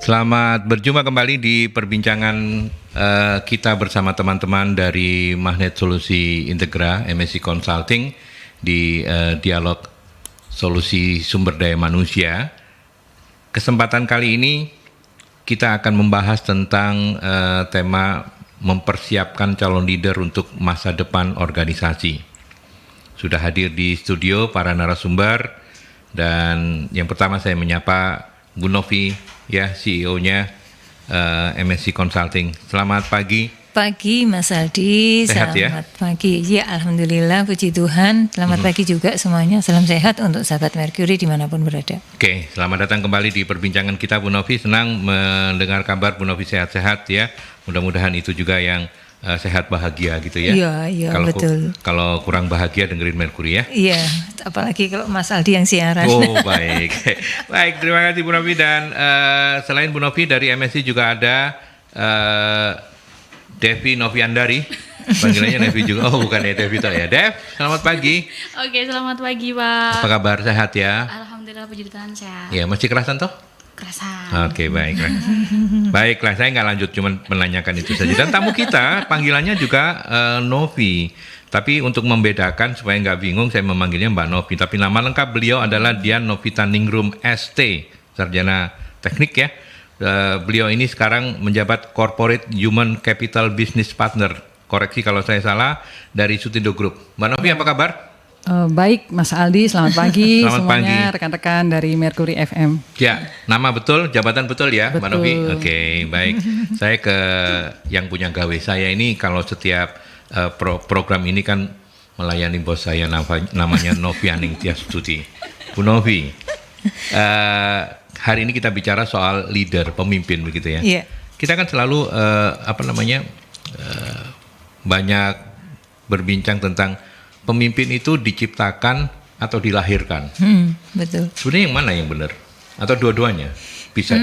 Selamat berjumpa kembali di perbincangan kita bersama teman-teman dari Magnet Solusi Integra MSC Consulting di dialog solusi sumber daya manusia. Kesempatan kali ini kita akan membahas tentang tema mempersiapkan calon leader untuk masa depan organisasi. Sudah hadir di studio para narasumber dan yang pertama saya menyapa Bu Novi, ya, CEO-nya MSC Consulting. Selamat pagi. Pagi Mas Aldi, Sehat, selamat pagi. Ya, Alhamdulillah, puji Tuhan. Selamat pagi juga semuanya. Salam sehat untuk sahabat Mercury dimanapun berada. Oke, selamat datang kembali di perbincangan kita Bu Novi. Senang mendengar kabar Bu Novi sehat-sehat ya. Mudah-mudahan itu juga yang sehat bahagia gitu ya. Iya, betul. Kalau kurang bahagia dengerin Mercury ya. Iya, apalagi kalau Mas Aldi yang siaran. Oh baik, baik, terima kasih Bu Novi. Dan selain Bu Novi dari MSC juga ada Devi Noviandari, panggilannya Devi juga. Oh bukan ya Devi toh ya. Dev, selamat pagi. Oke, selamat pagi Pak. Apa kabar, sehat ya? Alhamdulillah puji Tuhan sehat. Ya, masih kerasan toh? Kerasan. Oke, baiklah. Baiklah, saya nggak lanjut, cuma menanyakan itu saja. Dan tamu kita panggilannya juga Novi. Tapi untuk membedakan supaya nggak bingung, saya memanggilnya Mbak Novi. Tapi nama lengkap beliau adalah Dian Novita Ningrum ST, sarjana teknik ya. Beliau ini sekarang menjabat Corporate Human Capital Business Partner. Koreksi kalau saya salah, dari Sutindo Group. Mbak Novi, apa kabar? Baik Mas Aldi, selamat pagi Selamat semuanya pagi. rekan-rekan dari Mercury FM. Ya, nama betul, jabatan betul ya Mbak Novi? Oke, baik. Saya ke yang punya gawe. Saya ini kalau setiap program ini kan melayani bos saya namanya Novianing Tiastuti. Bu Novi, hari ini kita bicara soal leader, pemimpin begitu ya. Iya. Kita kan selalu banyak berbincang tentang pemimpin itu diciptakan atau dilahirkan. Betul. Sebenarnya yang mana yang benar? Atau dua-duanya? Bisa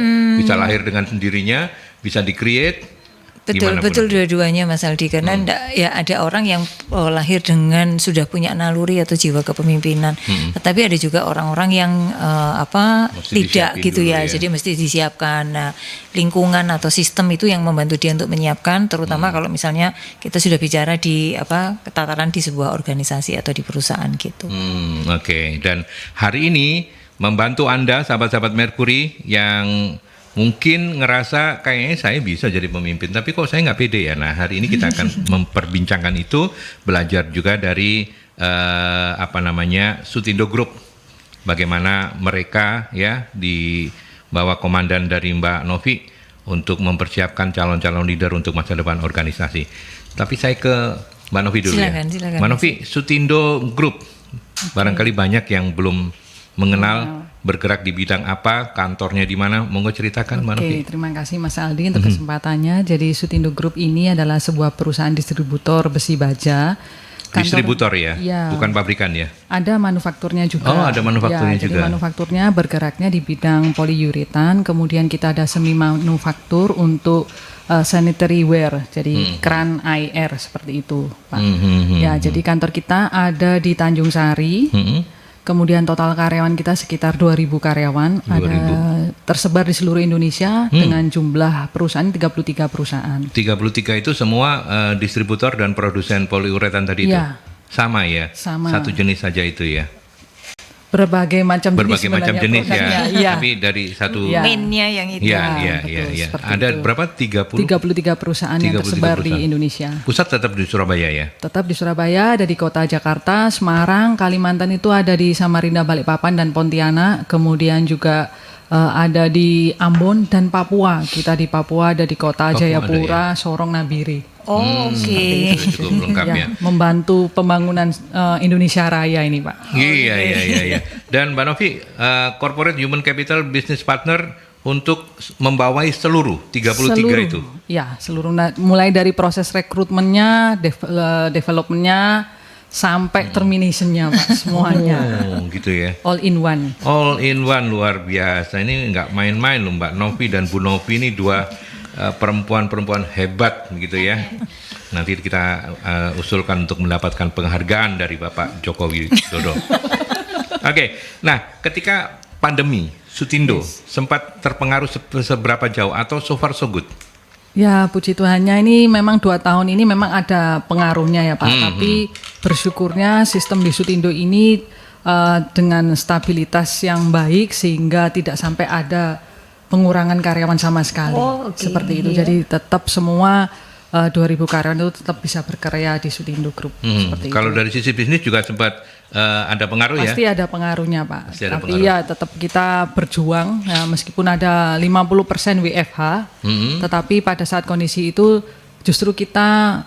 lahir dengan sendirinya, bisa di-create. Betul dua-duanya Mas Aldi, karena ya ada orang yang lahir dengan sudah punya naluri atau jiwa kepemimpinan, tetapi ada juga orang-orang yang Mesti tidak gitu dulu ya, jadi mesti disiapkan. Nah, lingkungan atau sistem itu yang membantu dia untuk menyiapkan, terutama kalau misalnya kita sudah bicara di tataran di sebuah organisasi atau di perusahaan gitu. Oke. Dan hari ini membantu Anda sahabat-sahabat Mercury yang mungkin ngerasa kayaknya saya bisa jadi pemimpin, tapi kok saya nggak pede ya. Nah, hari ini kita akan memperbincangkan itu, belajar juga dari Sutindo Group, bagaimana mereka ya di bawah komandan dari Mbak Novi untuk mempersiapkan calon-calon leader untuk masa depan organisasi. Tapi saya ke Mbak Novi dulu. Silakan, Mbak Novi, Sutindo Group, barangkali banyak yang belum mengenal bergerak di bidang apa, kantornya di mana, monggo ceritakan Mbak Novi. Oke, terima kasih Mas Aldi untuk kesempatannya. Jadi Sutindo Group ini adalah sebuah perusahaan distributor besi baja. Distributor ya? Ya, bukan pabrikan ya? ada manufakturnya juga. Oh, ada manufakturnya ya, juga. Jadi manufakturnya bergeraknya di bidang poliuretan, kemudian kita ada semi manufaktur untuk sanitary ware, jadi keran air seperti itu, Pak. Ya, jadi kantor kita ada di Tanjung Sari. Kemudian total karyawan kita sekitar 2.000 karyawan, 2.000. ada tersebar di seluruh Indonesia dengan jumlah perusahaan 33 perusahaan. 33 itu semua distributor dan produsen poliuretan tadi itu? Ya. Sama ya? Sama. Satu jenis saja itu ya? Berbagai macam Berbagai jenis macam jenis ya? Iya. Tapi dari satu... Ya. Mainnya yang itu. Iya. seperti Ada itu. berapa? 33 perusahaan yang 33 tersebar di perusahaan. Indonesia. Pusat tetap di Surabaya ya? Tetap di Surabaya, ada di kota Jakarta, Semarang, Kalimantan itu ada di Samarinda, Balikpapan, dan Pontianak. Kemudian juga ada di Ambon dan Papua. Kita di Papua ada di kota Papua Jayapura, Sorong, Nabire. Oh, oke. Cukup lengkap ya? Membantu pembangunan Indonesia Raya ini, Pak. Iya. Dan Mbak Novi, Corporate Human Capital Business Partner untuk membawai seluruh 33 itu? Ya, seluruh. Mulai dari proses rekrutmennya, developmentnya, sampai terminationnya, Pak, semuanya. Oh, gitu ya. All in one. All in one, luar biasa. Ini nggak main-main loh Mbak Novi dan Bu Novi ini dua perempuan-perempuan hebat gitu ya. Nanti kita usulkan untuk mendapatkan penghargaan dari Bapak Jokowi Widodo. Oke, nah ketika pandemi Sutindo sempat terpengaruh seberapa jauh atau so far so good? Ya, puji Tuhannya ini memang 2 tahun ini memang ada pengaruhnya ya Pak. Tapi bersyukurnya sistem di Sutindo ini dengan stabilitas yang baik sehingga tidak sampai ada pengurangan karyawan sama sekali. Seperti itu. Jadi tetap semua 2.000 karyawan itu tetap bisa berkarya di Sutindo Group. Seperti Kalau itu. dari sisi bisnis juga sempat ada pengaruh Pasti ya? ada pengaruhnya Pak. Pasti ada Tapi pengaruh. ya tetap kita berjuang ya, meskipun ada 50% WFH, tetapi pada saat kondisi itu justru kita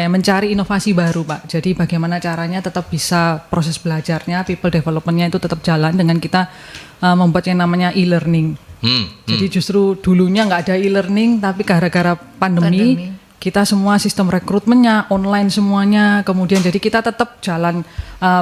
mencari inovasi baru Pak. Jadi bagaimana caranya tetap bisa proses belajarnya, people development-nya itu tetap jalan dengan kita membuat yang namanya e-learning. Jadi justru dulunya nggak ada e-learning, tapi gara-gara pandemi kita semua sistem rekrutmennya online semuanya, kemudian jadi kita tetap jalan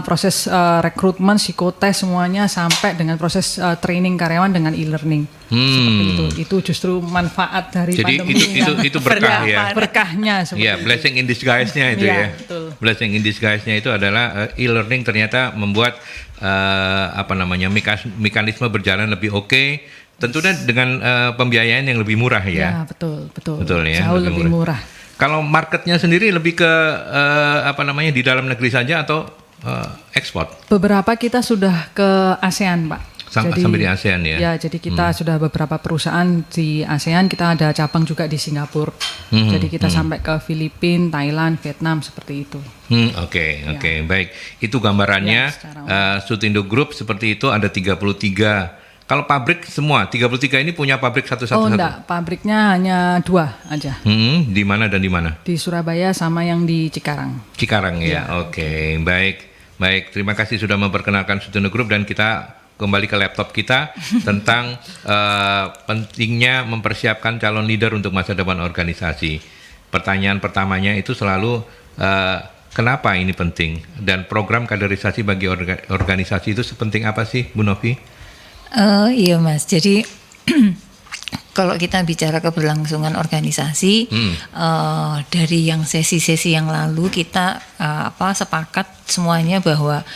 proses rekrutmen, psikotes semuanya sampai dengan proses training karyawan dengan e-learning. Seperti itu justru manfaat dari Jadi pandemi itu berkah ya. berkahnya seperti Iya, blessing in disguise-nya itu Iya, ya. betul. Blessing in disguise-nya itu adalah e-learning ternyata membuat mekanisme berjalan lebih oke. Tentunya dengan pembiayaan yang lebih murah ya ya. betul Ya, jauh lebih murah. Kalau marketnya sendiri lebih ke di dalam negeri saja atau ekspor? Beberapa kita sudah ke ASEAN Pak. Sampai di ASEAN ya? Ya, jadi kita sudah beberapa perusahaan di ASEAN, kita ada cabang juga di Singapura. Jadi kita sampai ke Filipina, Thailand, Vietnam seperti itu. Oke, baik. Itu gambarannya. Ya, secara Sutindo Group seperti itu ada 33. Kalau pabrik semua 33 ini punya pabrik Oh satu-satu? enggak, pabriknya hanya 2 aja. Di mana dan di mana? Di Surabaya sama yang di Cikarang. Cikarang ya. Oke, baik. Terima kasih sudah memperkenalkan Sutindo Group dan kita kembali ke laptop kita tentang pentingnya mempersiapkan calon leader untuk masa depan organisasi. Pertanyaan pertamanya itu selalu kenapa ini penting dan program kaderisasi bagi organisasi itu sepenting apa sih, Bu Novi? Iya Mas, jadi kalau kita bicara keberlangsungan organisasi, dari yang sesi-sesi yang lalu kita sepakat semuanya bahwa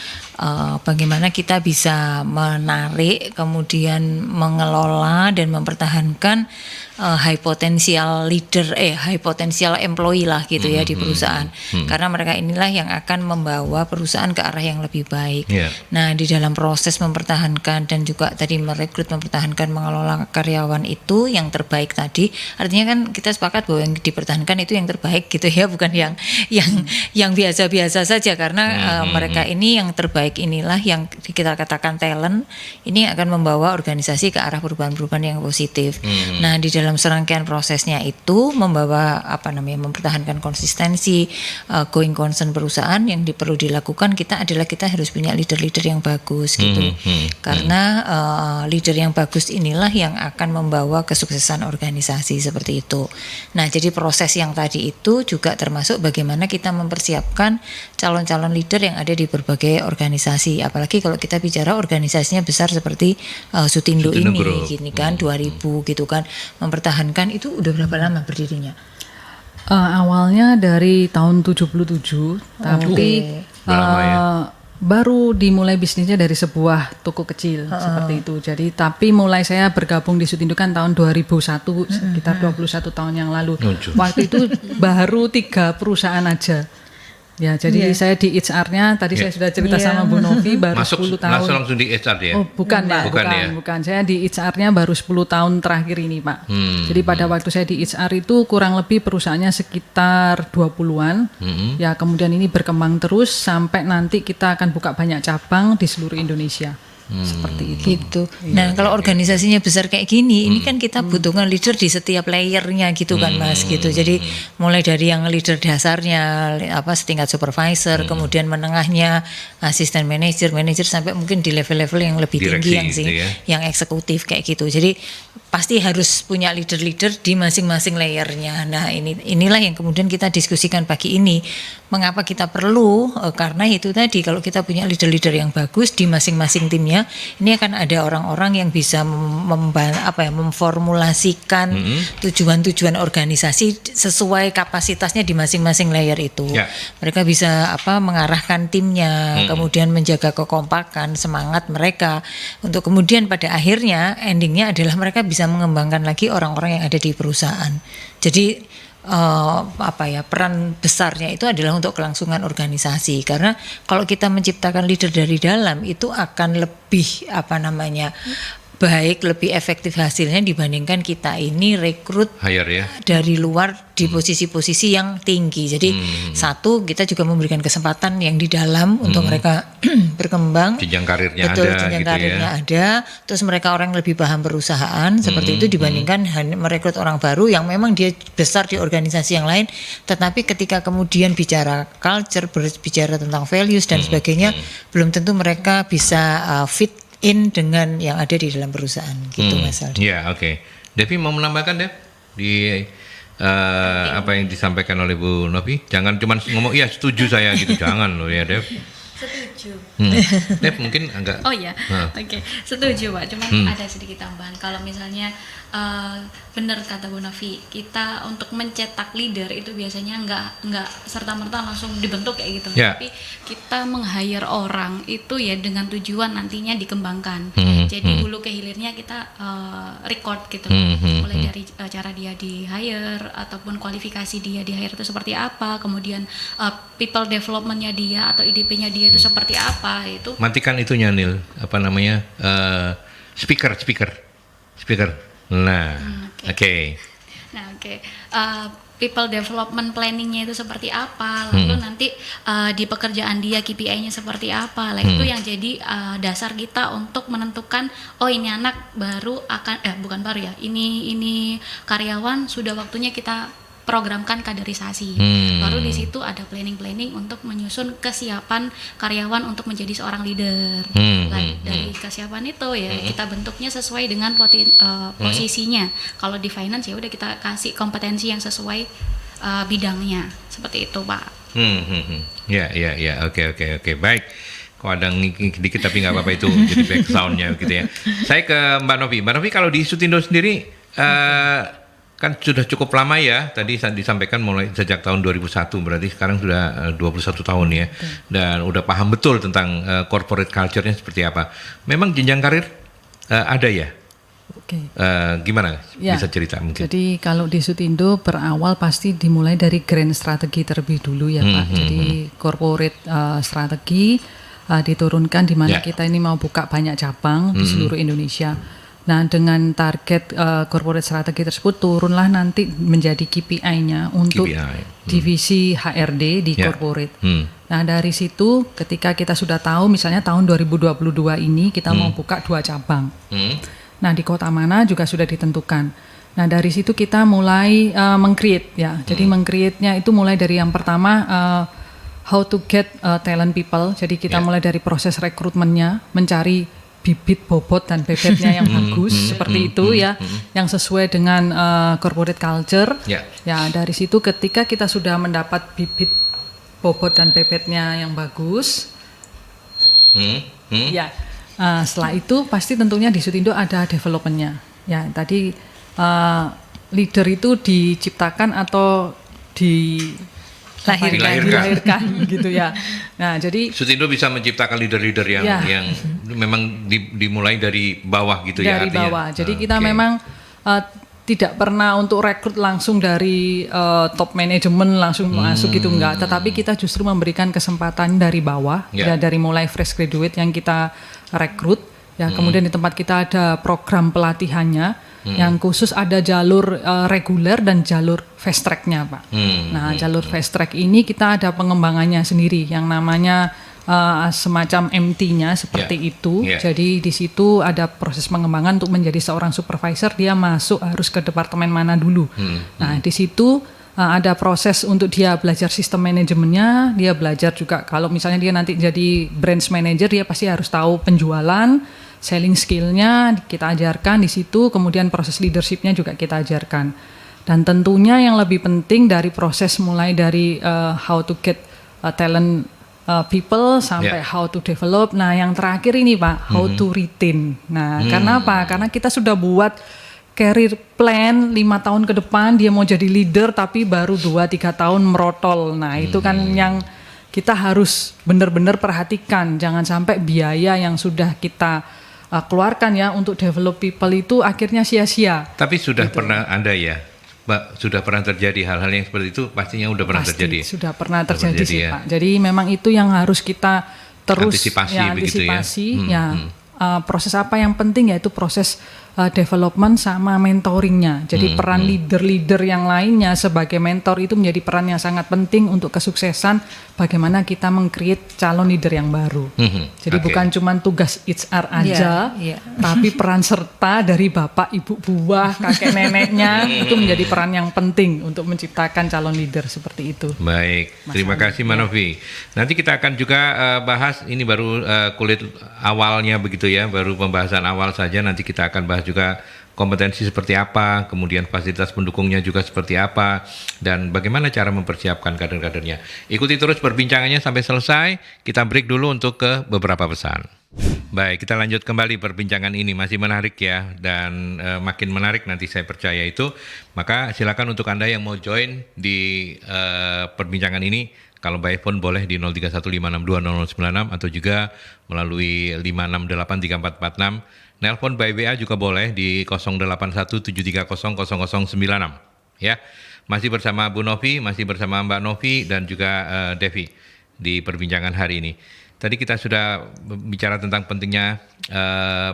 bagaimana kita bisa menarik, kemudian mengelola dan mempertahankan high potential leader, high potential employee lah gitu ya di perusahaan, karena mereka inilah yang akan membawa perusahaan ke arah yang lebih baik. Nah, di dalam proses mempertahankan dan juga tadi merekrut, mempertahankan, mengelola karyawan itu yang terbaik tadi, artinya kan kita sepakat bahwa yang dipertahankan itu yang terbaik gitu ya, bukan yang biasa-biasa saja, karena mereka ini yang terbaik inilah yang kita katakan talent, ini akan membawa organisasi ke arah perubahan-perubahan yang positif. Nah, di dalam serangkaian prosesnya itu membawa mempertahankan konsistensi going concern perusahaan yang perlu dilakukan kita harus punya leader-leader yang bagus gitu. Karena leader yang bagus inilah yang akan membawa kesuksesan organisasi seperti itu. Nah, jadi proses yang tadi itu juga termasuk bagaimana kita mempersiapkan calon-calon leader yang ada di berbagai organisasi. Apalagi kalau kita bicara organisasinya besar seperti Sutindo ini Group. gini kan 2000 gitu kan. Mempertahankan itu udah berapa lama berdirinya? Awalnya dari tahun 77, tapi lama ya. baru dimulai bisnisnya dari sebuah toko kecil seperti itu. Jadi tapi mulai saya bergabung di Sutindo kan tahun 2001, sekitar 21 tahun yang lalu. Waktu itu baru 3 perusahaan aja. Ya, jadi saya di HR-nya tadi saya sudah cerita sama Bu Novi baru Masuk 10 tahun. langsung di HR ya? Oh, bukan Pak, bukan. Saya di HR-nya baru 10 tahun terakhir ini, Pak. Jadi pada waktu saya di HR itu kurang lebih perusahaannya sekitar 20-an. Ya, kemudian ini berkembang terus sampai nanti kita akan buka banyak cabang di seluruh Indonesia. Seperti itu. Gitu. Nah, kalau organisasinya besar kayak gini, ini kan kita butuhkan leader di setiap layernya gitu kan, Mas, gitu. Jadi mulai dari yang leader dasarnya setingkat supervisor, kemudian menengahnya asisten manajer sampai mungkin di level-level yang lebih Direksi tinggi yang gitu ya. yang eksekutif kayak gitu. Jadi pasti harus punya leader-leader di masing-masing layernya. Nah inilah yang kemudian kita diskusikan pagi ini. Mengapa kita perlu? Karena itu tadi, kalau kita punya leader-leader yang bagus di masing-masing timnya, ini akan ada orang-orang yang bisa memformulasikan tujuan-tujuan organisasi sesuai kapasitasnya di masing-masing layer itu. Ya. Mereka bisa mengarahkan timnya, kemudian menjaga kekompakan, semangat mereka, untuk kemudian pada akhirnya endingnya adalah mereka bisa mengembangkan lagi orang-orang yang ada di perusahaan. Jadi peran besarnya itu adalah untuk kelangsungan organisasi, karena kalau kita menciptakan leader dari dalam itu akan lebih baik, lebih efektif hasilnya dibandingkan kita ini rekrut Hire ya. dari luar di posisi-posisi yang tinggi. Jadi satu, kita juga memberikan kesempatan yang di dalam untuk mereka berkembang. Jenjang karirnya betul, ada jenjang gitu karirnya ya. ada. Terus mereka orang yang lebih paham perusahaan seperti itu dibandingkan merekrut orang baru yang memang dia besar di organisasi yang lain, tetapi ketika kemudian bicara culture, berbicara tentang values dan sebagainya, belum tentu mereka bisa fit in dengan yang ada di dalam perusahaan gitu, Mas Aldi. Ya, oke. Devi mau menambahkan, Dev, di apa yang disampaikan oleh Bu Novi? Jangan cuma ngomong iya setuju saya gitu, jangan loh ya, Dev. Setuju. Dev mungkin agak. Oh iya, oke, setuju Pak. Cuman ada sedikit tambahan. Kalau misalnya benar kata Bu Novi, kita untuk mencetak leader itu biasanya nggak serta-merta langsung dibentuk kayak gitu. Ya. Tapi kita meng-hire orang itu ya dengan tujuan nantinya dikembangkan. Jadi hulu ke hilirnya kita record gitu. Mulai dari cara dia di-hire ataupun kualifikasi dia di-hire itu seperti apa, kemudian people development-nya dia atau IDP-nya dia itu seperti apa, itu. Matikan itunya, Nil. Apa namanya? Speaker. Nah, oke. Nah, oke. People development planning-nya itu seperti apa, lalu nanti di pekerjaan dia KPI-nya seperti apa. Lah itu yang jadi dasar kita untuk menentukan, oh ini anak baru akan bukan baru ya. Ini karyawan sudah waktunya kita programkan kaderisasi. Baru di situ ada planning untuk menyusun kesiapan karyawan untuk menjadi seorang leader. Dari kesiapan itu ya kita bentuknya sesuai dengan posisinya. Kalau di finance ya udah kita kasih kompetensi yang sesuai bidangnya. Seperti itu, Pak. Ya, oke, baik. Kok ada ngikik dikit tapi nggak apa-apa, itu jadi background-nya gitu ya. Saya ke Mbak Novi. Mbak Novi, kalau di Sutindo sendiri kan sudah cukup lama ya, tadi disampaikan mulai sejak tahun 2001, berarti sekarang sudah 21 tahun ya. Dan udah paham betul tentang corporate culture-nya seperti apa. Memang jenjang karir ada ya? Oke. Gimana? Ya, bisa cerita mungkin? Jadi kalau di Sutindo berawal pasti dimulai dari grand strategi terlebih dulu ya Pak. Jadi corporate strategi diturunkan di mana kita ini mau buka banyak cabang di seluruh Indonesia. Nah, dengan target corporate strategi tersebut turunlah nanti menjadi KPI-nya untuk divisi HRD di corporate. Nah, dari situ ketika kita sudah tahu misalnya tahun 2022 ini kita mau buka 2 cabang. Nah, di kota mana juga sudah ditentukan. Nah, dari situ kita mulai meng-create ya. Jadi meng-create-nya itu mulai dari yang pertama how to get talent people. Jadi kita mulai dari proses rekrutmennya, mencari bibit bobot dan bebetnya yang bagus seperti itu ya, yang sesuai dengan corporate culture. Ya, dari situ ketika kita sudah mendapat bibit bobot dan bebetnya yang bagus, ya, setelah itu pasti tentunya di Sutindo ada developmentnya. Ya, tadi leader itu diciptakan atau dilahirkan gitu ya. Nah, jadi Sutindo bisa menciptakan leader-leader yang memang dimulai dari bawah gitu ya. Dari bawah. Jadi kita memang tidak pernah untuk rekrut langsung dari top manajemen langsung masuk gitu, enggak. Tetapi kita justru memberikan kesempatan dari bawah, ya, dari mulai fresh graduate yang kita rekrut. Ya, kemudian di tempat kita ada program pelatihannya. Yang khusus ada jalur reguler dan jalur fast track-nya, Pak. Nah, jalur fast track ini kita ada pengembangannya sendiri yang namanya semacam MT-nya seperti itu. Jadi di situ ada proses pengembangan untuk menjadi seorang supervisor, dia masuk harus ke departemen mana dulu. Nah, di situ ada proses untuk dia belajar sistem manajemennya, dia belajar juga kalau misalnya dia nanti jadi branch manager, dia pasti harus tahu penjualan, selling skillnya kita ajarkan di situ, kemudian proses leadershipnya juga kita ajarkan. Dan tentunya yang lebih penting dari proses mulai dari how to get talent people sampai how to develop. Nah, yang terakhir ini Pak, how to retain. Nah, karena apa? Karena kita sudah buat career plan 5 tahun ke depan dia mau jadi leader tapi baru 2-3 tahun merotol. Nah, itu kan yang kita harus benar-benar perhatikan. Jangan sampai biaya yang sudah kita keluarkan ya untuk develop people itu akhirnya sia-sia. Tapi sudah pernah Anda ya, Mbak, sudah pernah terjadi hal-hal yang seperti itu? Pastinya sudah pernah terjadi. Sudah pernah terjadi sih ya. Pak. Jadi memang itu yang harus kita terus antisipasi. Proses apa yang penting yaitu proses development sama mentoringnya. Jadi peran leader-leader yang lainnya sebagai mentor itu menjadi peran yang sangat penting untuk kesuksesan bagaimana kita meng-create calon leader yang baru. Jadi bukan cuma tugas HR aja, tapi peran serta dari bapak, ibu, buah, kakek neneknya itu menjadi peran yang penting untuk menciptakan calon leader seperti itu. Baik, terima kasih Mbak Novi. Nanti kita akan juga bahas, ini baru kulit awalnya begitu ya, baru pembahasan awal saja. Nanti kita akan bahas juga kompetensi seperti apa, kemudian fasilitas pendukungnya juga seperti apa, dan bagaimana cara mempersiapkan kader-kadernya. Ikuti terus perbincangannya sampai selesai. Kita break dulu untuk ke beberapa pesan. Baik, kita lanjut kembali perbincangan ini, masih menarik ya, dan makin menarik nanti saya percaya itu. Maka silakan untuk Anda yang mau join di perbincangan ini, kalau by phone boleh di 0315620096 atau juga melalui 5683446. Nelpon by WA juga boleh di 0817300096 ya. Masih bersama Bu Novi, masih bersama Mbak Novi dan juga Devi di perbincangan hari ini. Tadi kita sudah bicara tentang pentingnya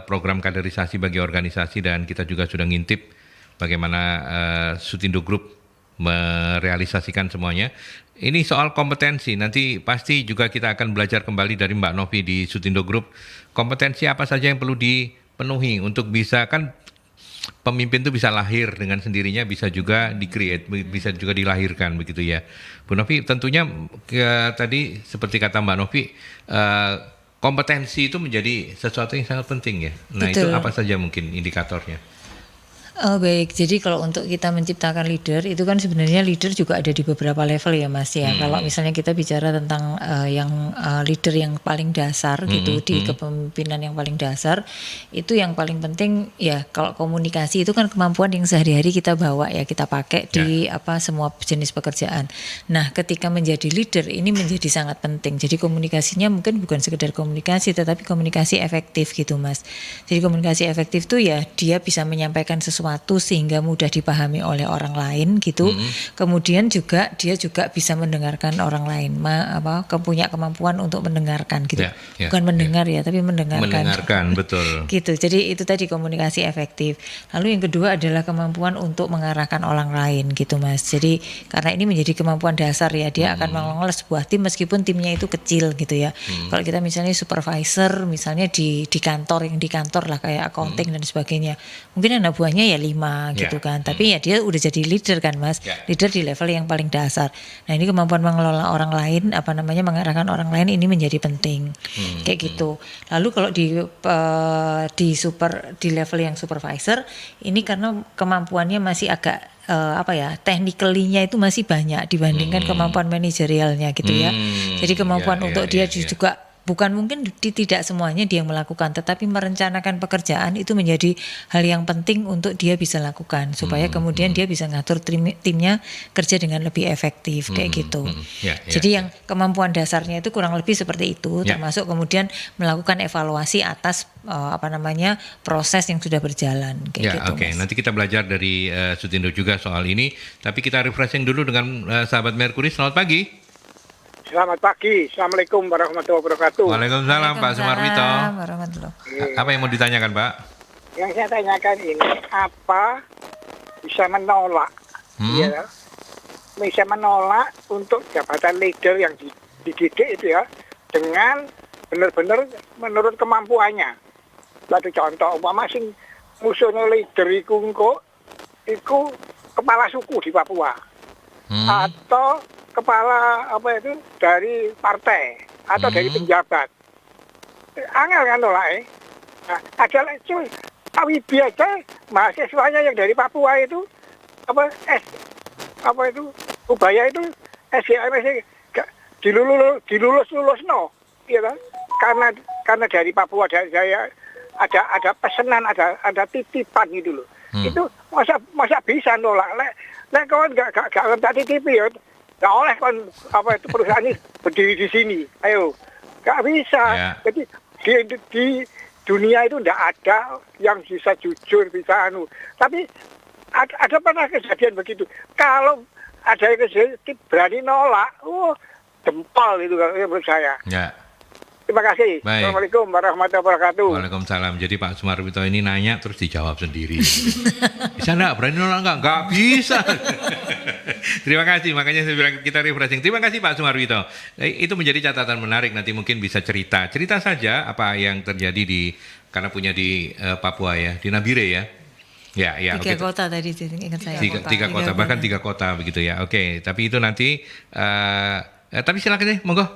program kaderisasi bagi organisasi, dan kita juga sudah ngintip bagaimana Sutindo Group merealisasikan semuanya. Ini soal kompetensi, nanti pasti juga kita akan belajar kembali dari Mbak Novi di Sutindo Group. Kompetensi apa saja yang perlu dipenuhi untuk bisa, kan pemimpin itu bisa lahir dengan sendirinya, bisa juga di-create, bisa juga dilahirkan begitu ya. Bu Novi, tentunya tadi seperti kata Mbak Novi, kompetensi itu menjadi sesuatu yang sangat penting ya. Nah, betul. Itu apa saja mungkin indikatornya? Baik, jadi kalau untuk kita menciptakan leader itu kan sebenarnya leader juga ada di beberapa level ya Mas ya. Kalau misalnya kita bicara tentang leader yang paling dasar gitu di kepemimpinan yang paling dasar, itu yang paling penting ya, kalau komunikasi itu kan kemampuan yang sehari-hari kita bawa ya, kita pakai di semua jenis pekerjaan. Nah, ketika menjadi leader ini menjadi sangat penting. Jadi komunikasinya mungkin bukan sekedar komunikasi tetapi komunikasi efektif gitu Mas. Jadi komunikasi efektif tuh ya dia bisa menyampaikan sesuatu sehingga mudah dipahami oleh orang lain gitu. Kemudian juga dia juga bisa mendengarkan orang lain, punya kemampuan untuk mendengarkan gitu. Bukan mendengar ya, tapi mendengarkan. Mendengarkan, betul. Gitu. Jadi itu tadi komunikasi efektif. Lalu yang kedua adalah kemampuan untuk mengarahkan orang lain gitu Mas. Jadi karena ini menjadi kemampuan dasar ya, dia akan mengelola sebuah tim meskipun timnya itu kecil gitu ya. Kalau kita misalnya supervisor misalnya di kantor, yang di kantor lah kayak accounting dan sebagainya. Mungkin anak buahnya ya 5 gitu kan, tapi ya dia udah jadi leader kan Mas, leader di level yang paling dasar. Nah ini kemampuan mengelola orang lain, mengarahkan orang lain ini menjadi penting, kayak gitu. Lalu kalau di level yang supervisor ini karena kemampuannya masih agak technically-nya itu masih banyak dibandingkan kemampuan manajerialnya gitu ya. Jadi kemampuan untuk dia juga bukan mungkin tidak semuanya dia yang melakukan, tetapi merencanakan pekerjaan itu menjadi hal yang penting untuk dia bisa lakukan supaya kemudian dia bisa ngatur timnya kerja dengan lebih efektif kayak gitu. Jadi yang kemampuan dasarnya itu kurang lebih seperti itu, termasuk kemudian melakukan evaluasi atas proses yang sudah berjalan kayak gitu. Oke. Nanti kita belajar dari Sutindo juga soal ini, tapi kita refreshing dulu dengan sahabat Merkuri. Selamat pagi. Selamat pagi, Assalamualaikum warahmatullahi wabarakatuh. Waalaikumsalam Pak Sumarwito. Apa yang mau ditanyakan Pak? Yang saya tanyakan ini, apa bisa menolak, bisa menolak untuk jabatan leader yang dididik itu ya, dengan benar-benar menurut kemampuannya. Satu contoh, umpama sing musuhnya leader iku kepala suku di Papua, atau kepala dari partai atau dari penjabat. Angel kan nolak Nah, ada lagi Pak Wibi aja mahasiswanya yang dari Papua itu Ubaya itu SDM dilulus no, ya kan? Karena dari Papua dari saya ada pesanan, ada titipan gitu loh. Itu masa bisa nolak? Lek kawan gak titipi ya, nggak oleh kan itu perusahaan ini berdiri di sini. Ayo, nggak bisa. Ya. Jadi di dunia itu nggak ada yang bisa jujur, bisa Tapi ada pernah kejadian begitu. Kalau ada yang kejadian berani nolak, jempol itu menurut saya. Ya. Terima kasih. Baik. Assalamualaikum warahmatullahi wabarakatuh. Waalaikumsalam. Jadi Pak Sumarwito ini nanya terus dijawab sendiri. Bisa enggak? Berani nolak enggak? Enggak bisa. Terima kasih. Makanya saya bilang kita refreshing. Terima kasih Pak Sumarwito. Itu menjadi catatan menarik. Nanti mungkin bisa cerita. Cerita saja apa yang terjadi karena punya di Papua ya, di Nabire ya. Ya, Tiga kota tadi ingat saya. Tiga kota, bahkan 3 kota begitu ya. Oke, tapi itu nanti tapi silakan deh, monggo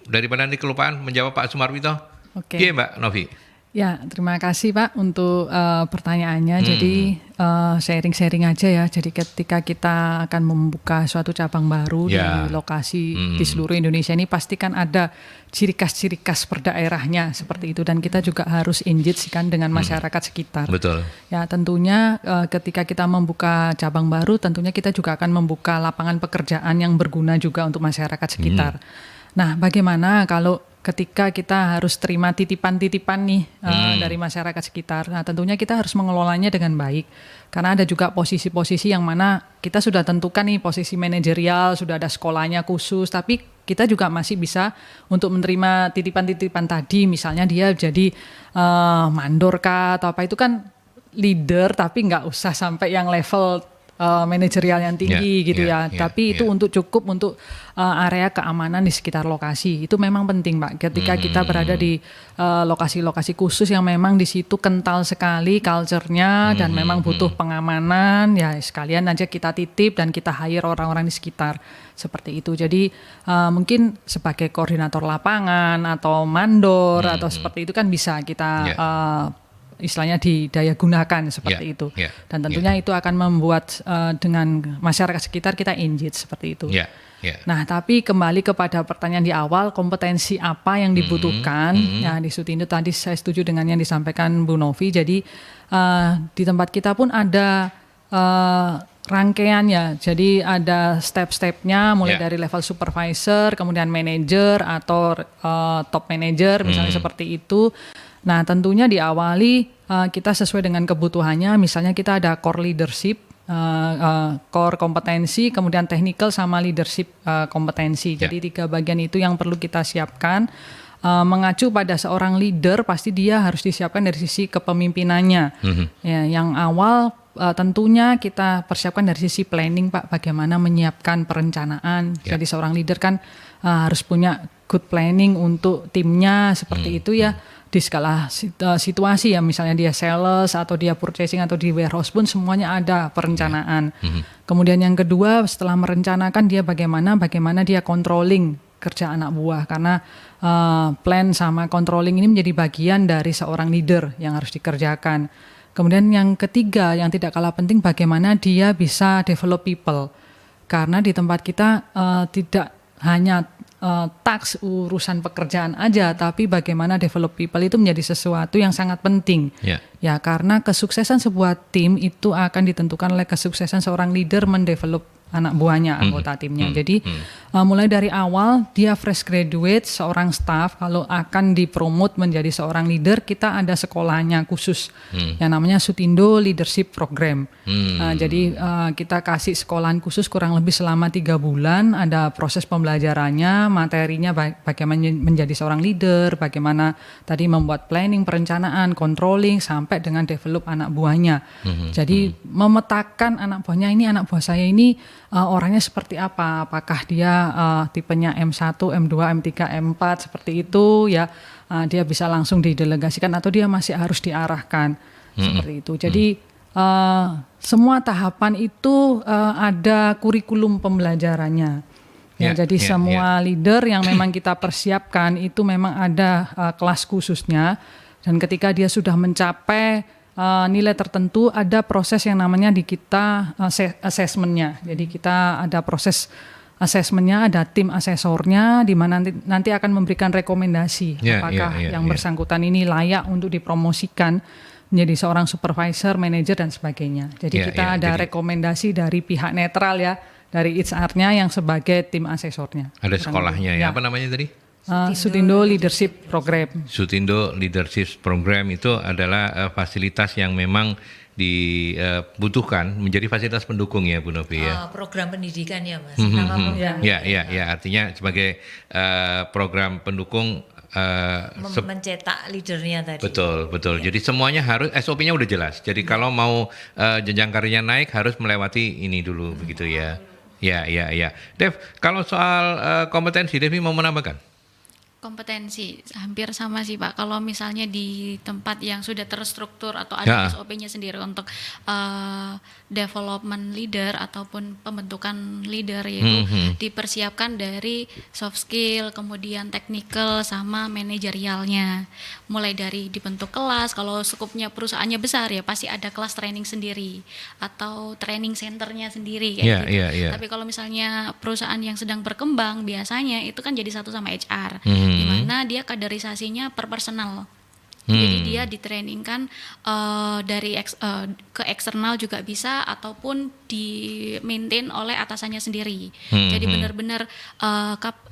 daripada nanti kelupaan menjawab Pak Sumarwito. Oke. Iya Mbak Novi. Ya, terima kasih Pak untuk pertanyaannya. Jadi sharing-sharing aja ya. Jadi ketika kita akan membuka suatu cabang baru di lokasi di seluruh Indonesia ini, pasti kan ada ciri khas per daerahnya seperti itu. Dan kita juga harus engage kan dengan masyarakat sekitar. Betul. Ya, tentunya ketika kita membuka cabang baru, tentunya kita juga akan membuka lapangan pekerjaan yang berguna juga untuk masyarakat sekitar. Nah, bagaimana kalau ketika kita harus terima titipan-titipan nih dari masyarakat sekitar. Nah, tentunya kita harus mengelolanya dengan baik. Karena ada juga posisi-posisi yang mana kita sudah tentukan nih posisi manajerial, sudah ada sekolahnya khusus, tapi kita juga masih bisa untuk menerima titipan-titipan tadi. Misalnya dia jadi mandor kah atau apa, itu kan leader tapi nggak usah sampai yang level manajerial yang tinggi tapi itu untuk cukup untuk area keamanan di sekitar lokasi. Itu memang penting Pak, ketika kita berada di lokasi-lokasi khusus yang memang di situ kental sekali culture-nya dan memang butuh pengamanan, ya sekalian aja kita titip dan kita hire orang-orang di sekitar seperti itu. Jadi mungkin sebagai koordinator lapangan atau mandor atau seperti itu kan bisa kita istilahnya didaya gunakan seperti itu. Dan tentunya itu akan membuat dengan masyarakat sekitar kita engage seperti itu. Nah, tapi kembali kepada pertanyaan di awal, kompetensi apa yang dibutuhkan? Ya, di Sutindo tadi saya setuju dengan yang disampaikan Bu Novi. Jadi di tempat kita pun ada rangkaiannya. Jadi ada step-stepnya mulai dari level supervisor, kemudian manager atau top manager misalnya seperti itu. Nah, tentunya diawali kita sesuai dengan kebutuhannya. Misalnya kita ada core leadership, core kompetensi, kemudian technical sama leadership kompetensi. Jadi 3 bagian itu yang perlu kita siapkan. Mengacu pada seorang leader, pasti dia harus disiapkan dari sisi kepemimpinannya. Ya, yang awal tentunya kita persiapkan dari sisi planning Pak, bagaimana menyiapkan perencanaan. Jadi seorang leader kan harus punya good planning untuk timnya seperti itu ya. Di skala situasi ya, misalnya dia sales atau dia purchasing atau di warehouse pun semuanya ada perencanaan. Kemudian yang kedua, setelah merencanakan dia bagaimana dia controlling kerja anak buah, karena plan sama controlling ini menjadi bagian dari seorang leader yang harus dikerjakan. Kemudian yang ketiga yang tidak kalah penting, bagaimana dia bisa develop people, karena di tempat kita tidak hanya task urusan pekerjaan aja, tapi bagaimana develop people itu menjadi sesuatu yang sangat penting. Ya, karena kesuksesan sebuah tim itu akan ditentukan oleh kesuksesan seorang leader mendevelop anak buahnya, anggota timnya. Jadi mulai dari awal dia fresh graduate, seorang staff kalau akan dipromot menjadi seorang leader, kita ada sekolahnya khusus yang namanya Sutindo Leadership Program. Jadi kita kasih sekolahan khusus kurang lebih selama 3 bulan, ada proses pembelajarannya, materinya bagaimana menjadi seorang leader, bagaimana tadi membuat planning, perencanaan, controlling, sampai dengan develop anak buahnya. Jadi memetakan anak buahnya ini, anak buah saya ini orangnya seperti apa, apakah dia tipenya M1, M2, M3, M4 seperti itu ya, dia bisa langsung didelegasikan atau dia masih harus diarahkan seperti itu. Jadi semua tahapan itu ada kurikulum pembelajarannya. Jadi semua leader yang memang kita persiapkan itu memang ada kelas khususnya. Dan ketika dia sudah mencapai nilai tertentu, ada proses yang namanya di kita assessment-nya. Jadi kita ada proses asesmennya, ada tim asesornya di mana nanti akan memberikan rekomendasi apakah yang bersangkutan ini layak untuk dipromosikan menjadi seorang supervisor, manajer dan sebagainya. Jadi kita ada rekomendasi dari pihak netral ya, dari HR-nya yang sebagai tim asesornya. Ada sekolahnya ya. Apa namanya tadi? Sutindo Leadership Program. Sutindo Leadership Program itu adalah fasilitas yang memang dibutuhkan menjadi fasilitas pendukung ya Bu Novi ya. Program pendidikan ya Mas. Nama program. Ya, artinya sebagai program pendukung mencetak leadernya tadi. Betul. Jadi semuanya harus SOP-nya udah jelas. Jadi kalau mau jenjang karirnya naik harus melewati ini dulu begitu ya. Ya. Dev, kalau soal kompetensi Devi mau menambahkan? Kompetensi hampir sama sih Pak. Kalau misalnya di tempat yang sudah terstruktur atau ada SOP-nya sendiri untuk development leader ataupun pembentukan leader, yaitu dipersiapkan dari soft skill, kemudian technical sama manajerialnya. Mulai dari dibentuk kelas, kalau skupnya perusahaannya besar ya pasti ada kelas training sendiri atau training centernya sendiri kayak gitu. Tapi kalau misalnya perusahaan yang sedang berkembang biasanya itu kan jadi satu sama HR. Di mana dia kaderisasinya per personal. Jadi dia ditrainingkan ke eksternal juga bisa ataupun di maintain oleh atasannya sendiri. Jadi benar-benar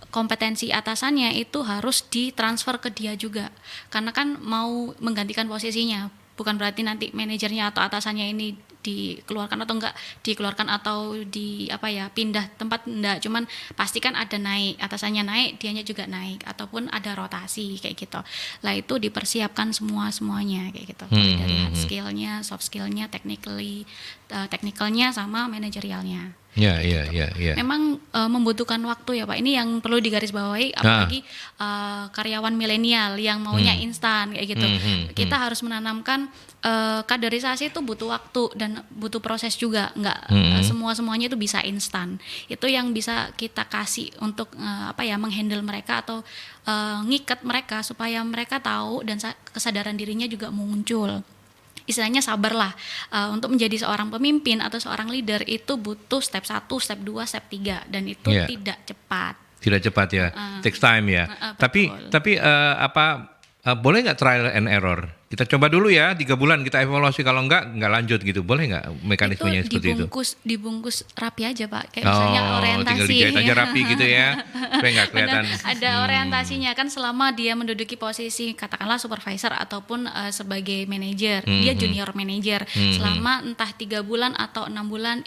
kompetensi atasannya itu harus ditransfer ke dia juga. Karena kan mau menggantikan posisinya. Bukan berarti nanti manajernya atau atasannya ini dikeluarkan atau enggak dikeluarkan atau pindah tempat, enggak, cuman pastikan ada naik, atasannya naik, dianya juga naik ataupun ada rotasi kayak gitu. Lah itu dipersiapkan semuanya kayak gitu. Dari hard skillnya, soft skillnya, technicalnya sama manajerialnya. Ya. Memang membutuhkan waktu ya Pak. Ini yang perlu digarisbawahi, apalagi karyawan milenial yang maunya instan kayak gitu. Kita harus menanamkan kaderisasi itu butuh waktu dan butuh proses juga. Nggak semuanya itu bisa instan. Itu yang bisa kita kasih untuk menghandle mereka atau ngikat mereka supaya mereka tahu dan kesadaran dirinya juga muncul. Istilahnya sabarlah, untuk menjadi seorang pemimpin atau seorang leader itu butuh step 1, step 2, step 3 dan itu tidak cepat. Tidak cepat ya, takes time ya. Tapi boleh nggak trial and error? Kita coba dulu ya 3 bulan kita evaluasi, kalau nggak lanjut gitu, boleh nggak mekanismenya itu seperti itu? Dibungkus rapi aja Pak, kayak misalnya orientasi. Tinggal dijahit aja rapi gitu ya, supaya nggak kelihatan. Ada orientasinya kan selama dia menduduki posisi katakanlah supervisor ataupun sebagai manajer, dia junior manager, selama entah 3 bulan atau 6 bulan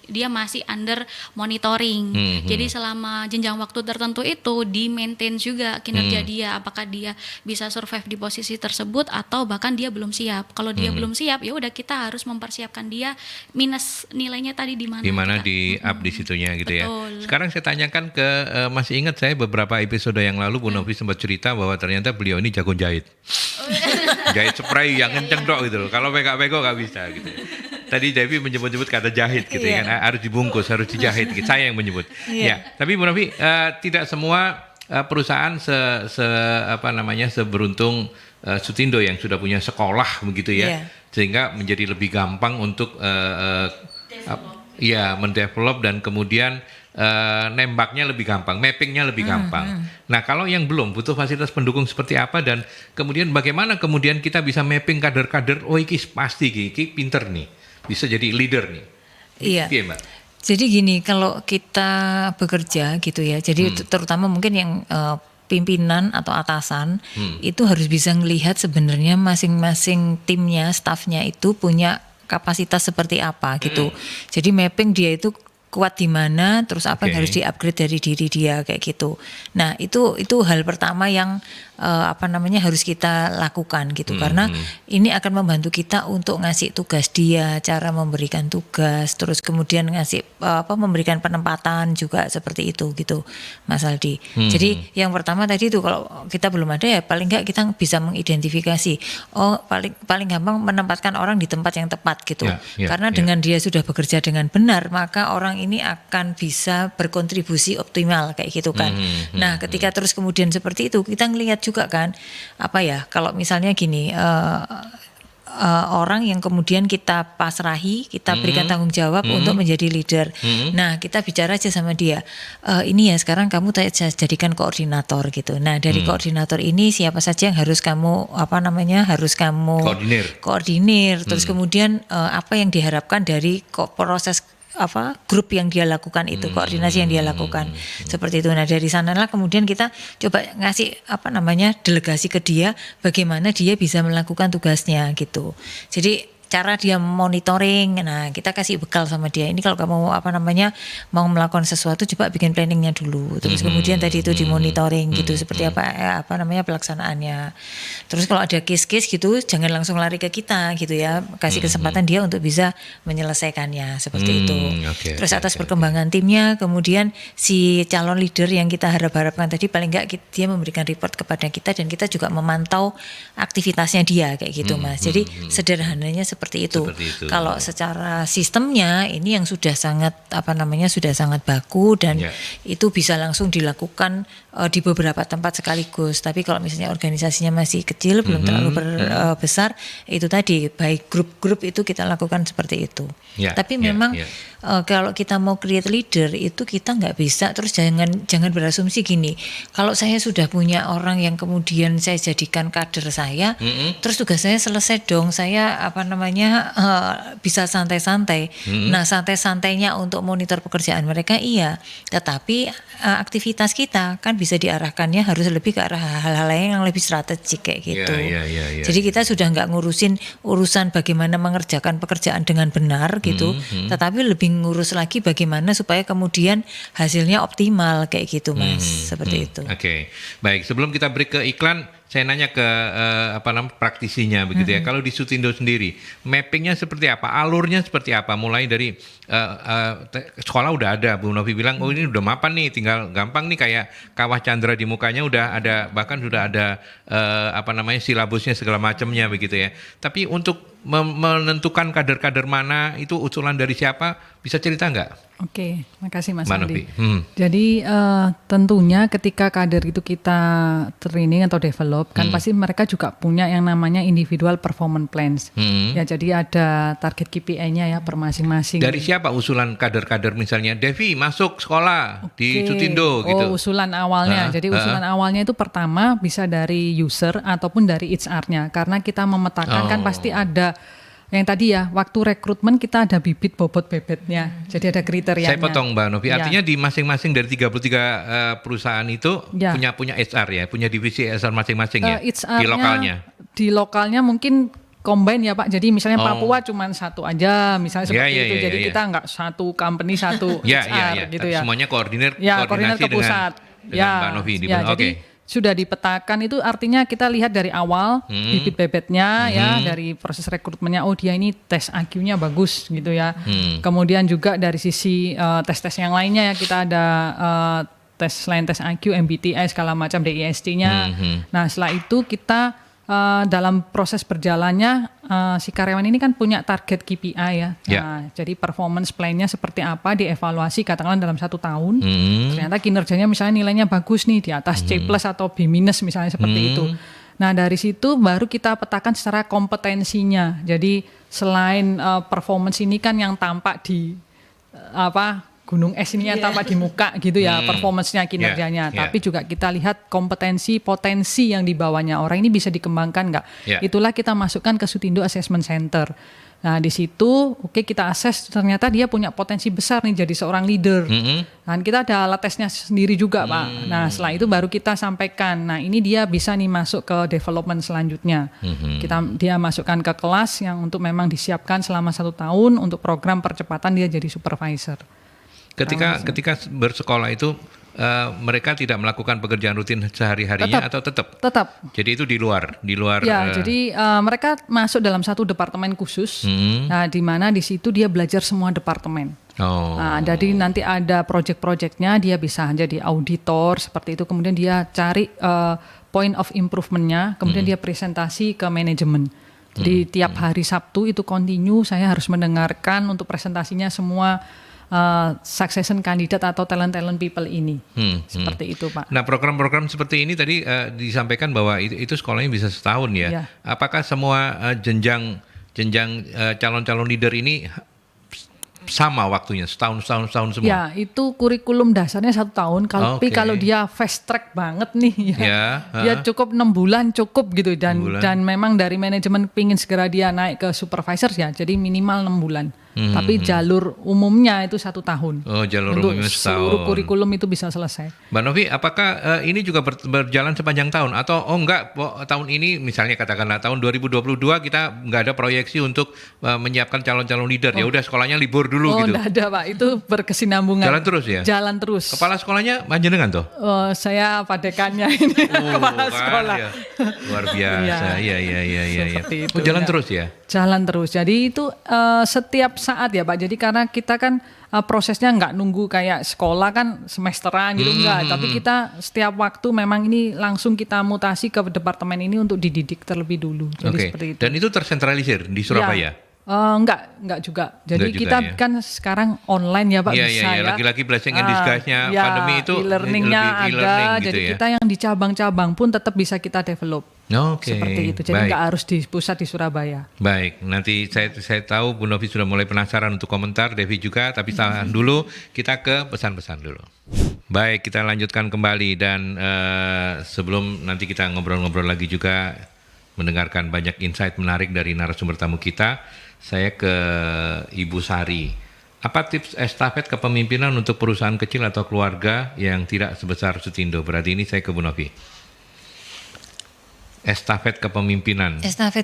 dia masih under monitoring. Jadi selama jenjang waktu tertentu itu di maintain juga kinerja dia, apakah dia bisa survive di posisi tersebut atau bahkan dia belum siap. Kalau dia belum siap, ya udah kita harus mempersiapkan dia minus nilainya tadi di mana. Di mana di up di situnya gitu. Betul. Ya. Sekarang saya tanyakan ke masih ingat saya beberapa episode yang lalu Bu Novi sempat cerita bahwa ternyata beliau ini jago jahit. Jahit spray yang kenceng dok gitu loh. Kalau pego nggak bisa gitu. Tadi Devi menyebut-nyebut kata jahit gitu kan, harus dibungkus, harus dijahit gitu. Saya yang menyebut. Ya, tapi Bu Novi tidak semua perusahaan seberuntung Sutindo yang sudah punya sekolah begitu ya, sehingga menjadi lebih gampang untuk mendevelop dan kemudian nembaknya lebih gampang, mappingnya lebih gampang. Nah kalau yang belum butuh fasilitas pendukung seperti apa dan kemudian bagaimana kemudian kita bisa mapping kader-kader, oh iki pasti iki pinter nih, bisa jadi leader nih. Iya. Mbak? Jadi gini, kalau kita bekerja gitu ya, jadi terutama mungkin yang pimpinan atau atasan itu harus bisa melihat sebenarnya masing-masing timnya, stafnya itu punya kapasitas seperti apa gitu. Jadi mapping dia itu kuat di mana, terus apa yang harus di-upgrade dari diri dia kayak gitu. Nah, itu hal pertama yang harus kita lakukan gitu, karena ini akan membantu kita untuk ngasih tugas dia, cara memberikan tugas, terus kemudian ngasih memberikan penempatan juga seperti itu gitu, Mas Aldi. Jadi yang pertama tadi itu kalau kita belum ada ya paling enggak kita bisa mengidentifikasi, paling gampang menempatkan orang di tempat yang tepat gitu. Karena dengan dia sudah bekerja dengan benar, maka orang ini akan bisa berkontribusi optimal kayak gitu kan. Nah, ketika terus kemudian seperti itu kita ngelihat juga kan, apa ya, kalau misalnya gini, orang yang kemudian kita pasrahi, kita berikan tanggung jawab untuk menjadi leader. Nah, kita bicara aja sama dia, ini ya sekarang kamu jadikan koordinator gitu. Nah, dari koordinator ini siapa saja yang harus kamu harus kamu koordinir. Terus kemudian apa yang diharapkan dari proses grup yang dia lakukan itu, koordinasi yang dia lakukan, seperti itu. Nah, dari sanalah kemudian kita coba ngasih delegasi ke dia bagaimana dia bisa melakukan tugasnya gitu. Jadi cara dia monitoring, nah kita kasih bekal sama dia, ini kalau kamu mau melakukan sesuatu coba bikin planningnya dulu, terus kemudian tadi itu dimonitoring gitu, seperti apa pelaksanaannya. Terus kalau ada case-case gitu jangan langsung lari ke kita gitu ya, kasih kesempatan dia untuk bisa menyelesaikannya, seperti itu. Terus atas perkembangan timnya, kemudian si calon leader yang kita harapkan tadi paling enggak dia memberikan report kepada kita dan kita juga memantau aktivitasnya dia kayak gitu, Mas. Jadi sederhananya seperti itu. Kalau secara sistemnya ini yang sudah sangat sudah sangat baku dan itu bisa langsung dilakukan di beberapa tempat sekaligus. Tapi kalau misalnya organisasinya masih kecil, belum terlalu besar, itu tadi baik grup-grup itu kita lakukan seperti itu. Tapi memang kalau kita mau create leader itu kita nggak bisa terus jangan berasumsi gini. Kalau saya sudah punya orang yang kemudian saya jadikan kader saya, terus tugas saya selesai dong. Saya bisa santai-santai. Nah, santai-santainya untuk monitor pekerjaan mereka iya, tetapi aktivitas kita kan bisa diarahkannya harus lebih ke arah hal-hal lain yang lebih strategik kayak gitu. Jadi kita sudah nggak ngurusin urusan bagaimana mengerjakan pekerjaan dengan benar gitu, tetapi lebih ngurus lagi bagaimana supaya kemudian hasilnya optimal kayak gitu, Mas. Seperti itu. Oke. Baik, sebelum kita break ke iklan, saya nanya ke praktisinya begitu ya. Kalau di Sutindo sendiri, mappingnya seperti apa? Alurnya seperti apa? Mulai dari sekolah udah ada, Bu Novi bilang, oh ini udah mapan nih, tinggal gampang nih kayak kawah Chandra di mukanya udah ada, bahkan sudah ada silabusnya segala macamnya begitu ya. Tapi untuk menentukan kader-kader mana itu usulan dari siapa, bisa cerita nggak? Oke, makasih Mas Mbak Andi. Novi. Jadi tentunya ketika kader itu kita training atau develop, kan pasti mereka juga punya yang namanya individual performance plans. Ya, jadi ada target KPI-nya ya per masing-masing. Dari siapa usulan kader-kader misalnya, Devi masuk sekolah di Sutindo gitu? Oh, usulan awalnya. Jadi usulan awalnya itu pertama bisa dari user ataupun dari HR-nya. Karena kita memetakan kan pasti ada yang tadi ya, waktu rekrutmen kita ada bibit bobot bebetnya. Jadi ada kriterianya. Saya potong Mbak Novi, artinya di masing-masing dari 33 perusahaan itu punya HR ya, punya divisi HR masing-masing ya, di lokalnya. Di lokalnya mungkin combine ya Pak, jadi misalnya Papua cuma satu aja, misalnya seperti itu. Jadi kita nggak satu company, satu HR gitu ya. Semuanya koordinasi ke pusat. Dengan Mbak Novi. Jadi sudah dipetakan itu artinya kita lihat dari awal bibit bebetnya ya, dari proses rekrutmennya, oh dia ini tes IQ-nya bagus gitu ya. Kemudian juga dari sisi tes-tes yang lainnya ya, kita ada tes selain tes IQ, MBTI segala macam, DISC-nya. Nah setelah itu kita dalam proses berjalannya si karyawan ini kan punya target KPI ya. Nah, jadi performance plan-nya seperti apa, dievaluasi katakanlah dalam 1 tahun. Ternyata kinerjanya misalnya nilainya bagus nih, di atas C+ atau B- misalnya seperti itu. Nah, dari situ baru kita petakan secara kompetensinya. Jadi selain performance ini kan yang tampak di gunung es ini yang tampak di muka gitu ya, performance-nya, kinerjanya. Tapi juga kita lihat kompetensi, potensi yang dibawanya orang ini bisa dikembangkan nggak. Itulah kita masukkan ke Sutindo Assessment Center. Nah di situ kita assess, ternyata dia punya potensi besar nih jadi seorang leader. Dan kita ada alat tesnya sendiri juga Pak. Nah setelah itu baru kita sampaikan, nah ini dia bisa nih masuk ke development selanjutnya. Dia masukkan ke kelas yang untuk memang disiapkan selama 1 tahun untuk program percepatan dia jadi supervisor. Ketika bersekolah itu mereka tidak melakukan pekerjaan rutin sehari-harinya atau tetap? Tetap. Jadi itu di luar. Ya, jadi mereka masuk dalam satu departemen khusus. Nah, di mana di situ dia belajar semua departemen. Nah, jadi nanti ada project-projectnya, dia bisa jadi auditor seperti itu. Kemudian dia cari point of improvement-nya. Kemudian dia presentasi ke manajemen. Jadi tiap hari Sabtu itu continue saya harus mendengarkan untuk presentasinya semua succession candidate atau talent people ini. Seperti itu, Pak. Nah, program-program seperti ini tadi disampaikan bahwa itu sekolahnya bisa setahun ya. Ya. Apakah semua jenjang calon-calon leader ini sama waktunya, setahun semua? Ya, itu kurikulum dasarnya 1 tahun. Tapi kalau dia fast track banget nih, ya cukup 6 bulan cukup gitu. Dan memang dari manajemen pingin segera dia naik ke supervisor ya, jadi minimal 6 bulan. Tapi jalur umumnya itu 1 tahun. Oh, jalur untuk umumnya setahun. seluruh kurikulum itu bisa selesai. Mbak Novi, apakah ini juga berjalan sepanjang tahun atau enggak tahun ini misalnya katakanlah tahun 2022 kita nggak ada proyeksi untuk menyiapkan calon-calon leader, ya udah sekolahnya libur dulu gitu. Enggak ada, Pak. Itu berkesinambungan. Jalan terus ya? Jalan terus. Kepala sekolahnya panjenengan tuh? Saya padekannya ini kepala sekolah. Ya. Luar biasa. Iya. Seperti itu, Jalan ya. terus ya? Jalan terus. Jadi itu setiap saat ya Pak. Jadi karena kita kan prosesnya nggak nunggu kayak sekolah kan semesteran gitu enggak. Tapi kita setiap waktu memang ini langsung kita mutasi ke departemen ini untuk dididik terlebih dulu. Jadi seperti itu. Dan itu tersentralisir di Surabaya? Enggak juga. Jadi Enggak kita juga, ya? kan sekarang online ya Pak, bisa Iya. ya. Lagi-lagi blessing and disguise-nya pandemi itu e-learning-nya lebih ada. e-learning gitu Jadi ya? kita yang di cabang-cabang pun tetap bisa kita develop. Oke, Seperti itu. Jadi baik. nggak harus di pusat di Surabaya. Baik, nanti saya tahu Bu Novi sudah mulai penasaran untuk komentar, Devi juga, tapi tahan dulu, kita ke pesan-pesan dulu. Baik, kita lanjutkan kembali dan sebelum nanti kita ngobrol-ngobrol lagi juga, mendengarkan banyak insight menarik dari narasumber tamu kita, saya ke Ibu Sari. Apa tips estafet kepemimpinan untuk perusahaan kecil atau keluarga yang tidak sebesar Sutindo? Berarti ini saya ke Bu Novi. Estafet kepemimpinan. Estafet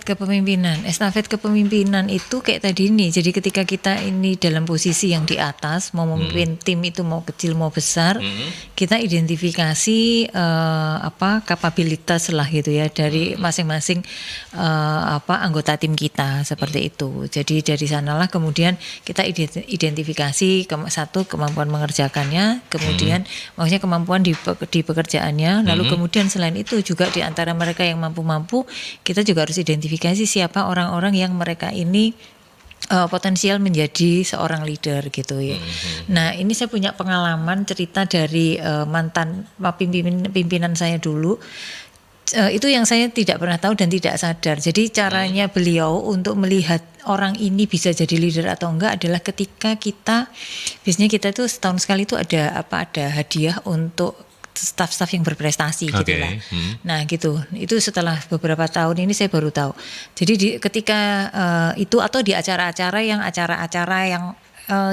kepemimpinan itu kayak tadi nih. Jadi ketika kita ini dalam posisi yang di atas, mau memimpin tim itu mau kecil mau besar, kita identifikasi kapabilitas lah gitu ya dari masing-masing anggota tim kita seperti itu. Jadi dari sanalah kemudian kita identifikasi satu kemampuan mengerjakannya, kemudian maksudnya kemampuan di pekerjaannya, lalu kemudian selain itu juga di antara mereka yang mampu, kita juga harus identifikasi siapa orang-orang yang mereka ini potensial menjadi seorang leader gitu ya. Nah ini saya punya pengalaman cerita dari mantan pimpinan saya dulu. Itu yang saya tidak pernah tahu dan tidak sadar. Jadi caranya beliau untuk melihat orang ini bisa jadi leader atau enggak adalah ketika biasanya kita tuh setahun sekali itu ada hadiah untuk staf-staf yang berprestasi gitu lah. Nah gitu, itu setelah beberapa tahun ini saya baru tahu. Jadi ketika itu atau di acara-acara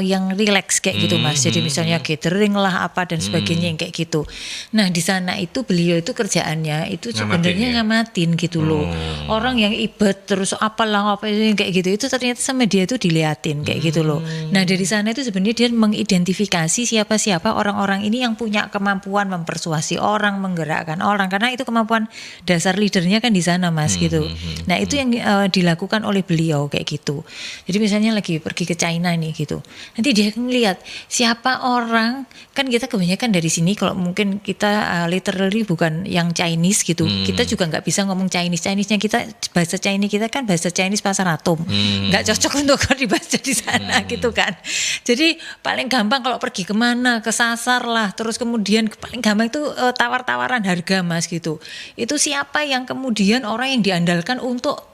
yang relax kayak gitu Mas. Jadi misalnya gathering lah apa dan sebagainya yang kayak gitu. Nah di sana itu beliau itu kerjaannya itu sebenarnya ngamatin gitu loh. Orang yang ibet terus apa kayak gitu itu ternyata sama dia itu diliatin kayak gitu loh. Nah dari sana itu sebenarnya dia mengidentifikasi siapa-siapa orang-orang ini yang punya kemampuan mempersuasi orang, menggerakkan orang, karena itu kemampuan dasar leadernya kan di sana Mas gitu. Nah itu yang dilakukan oleh beliau kayak gitu. Jadi misalnya lagi pergi ke China nih gitu. Nanti dia ngelihat siapa orang, kan kita kebanyakan dari sini kalau mungkin kita literally bukan yang Chinese gitu, kita juga nggak bisa ngomong Chinese-nya kita, bahasa Chinese kita kan bahasa Chinese pasar atom, nggak cocok untuk dibaca di sana gitu kan. Jadi paling gampang kalau pergi kemana, ke sasar lah, terus kemudian paling gampang itu tawar-tawaran harga Mas gitu. Itu siapa yang kemudian orang yang diandalkan untuk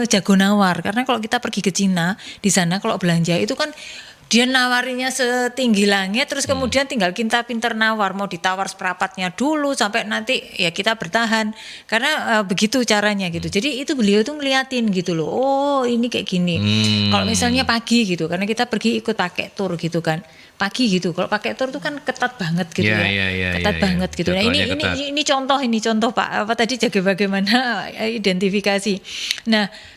jago nawar, karena kalau kita pergi ke Cina di sana kalau belanja itu kan dia nawarinya setinggi langit, terus kemudian tinggal kita pinter nawar, mau ditawar seperempatnya dulu sampai nanti ya kita bertahan karena begitu caranya gitu. Jadi itu beliau tuh ngeliatin gitu loh, oh ini kayak gini. Kalau misalnya pagi gitu, karena kita pergi ikut pakai tour gitu kan, pagi gitu. Kalau pakai tour tuh kan ketat banget gitu ketat banget gitu. Nah ini contoh Pak, apa tadi jaga bagaimana identifikasi. Nah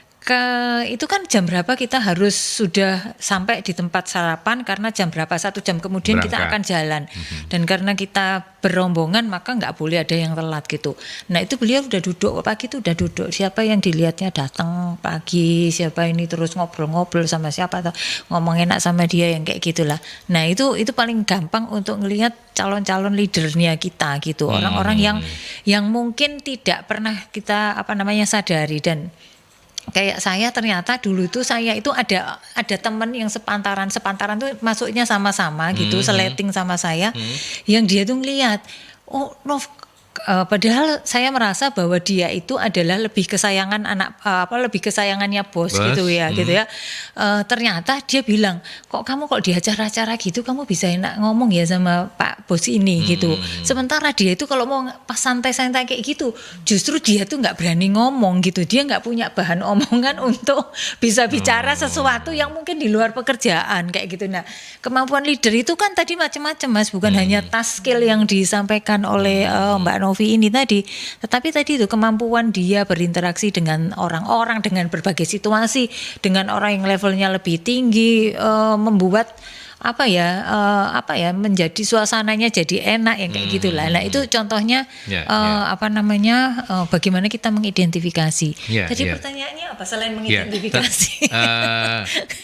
itu kan jam berapa kita harus sudah sampai di tempat sarapan, karena jam berapa 1 jam kemudian kita akan jalan. Dan karena kita berombongan maka nggak boleh ada yang telat gitu. Nah itu beliau udah duduk pagi itu udah duduk, siapa yang dilihatnya datang pagi, siapa ini terus ngobrol-ngobrol sama siapa atau ngomong enak sama dia yang kayak gitulah. Nah itu paling gampang untuk ngelihat calon-calon leadernya kita gitu, orang-orang yang mungkin tidak pernah kita sadari. Dan kayak saya ternyata dulu itu saya itu ada teman yang sepantaran tuh masuknya sama-sama gitu, seleting sama saya, yang dia tuh ngelihat, oh Nov, padahal saya merasa bahwa dia itu adalah lebih kesayangan lebih kesayangannya bos gitu ya. Ternyata dia bilang, kok di acara-acara gitu kamu bisa enak ngomong ya sama Pak bos ini gitu. Sementara dia itu kalau mau pas santai-santai kayak gitu, justru dia tuh nggak berani ngomong gitu. Dia nggak punya bahan omongan untuk bisa bicara sesuatu yang mungkin di luar pekerjaan kayak gitu. Nah, kemampuan leader itu kan tadi macam-macam Mas, bukan hanya task skill yang disampaikan oleh Mbak Novi ini tadi, tetapi tadi itu kemampuan dia berinteraksi dengan orang-orang, dengan berbagai situasi, dengan orang yang levelnya lebih tinggi, membuat menjadi suasananya jadi enak yang kayak gitulah. Nah itu contohnya bagaimana kita mengidentifikasi. Tadi pertanyaannya apa selain mengidentifikasi?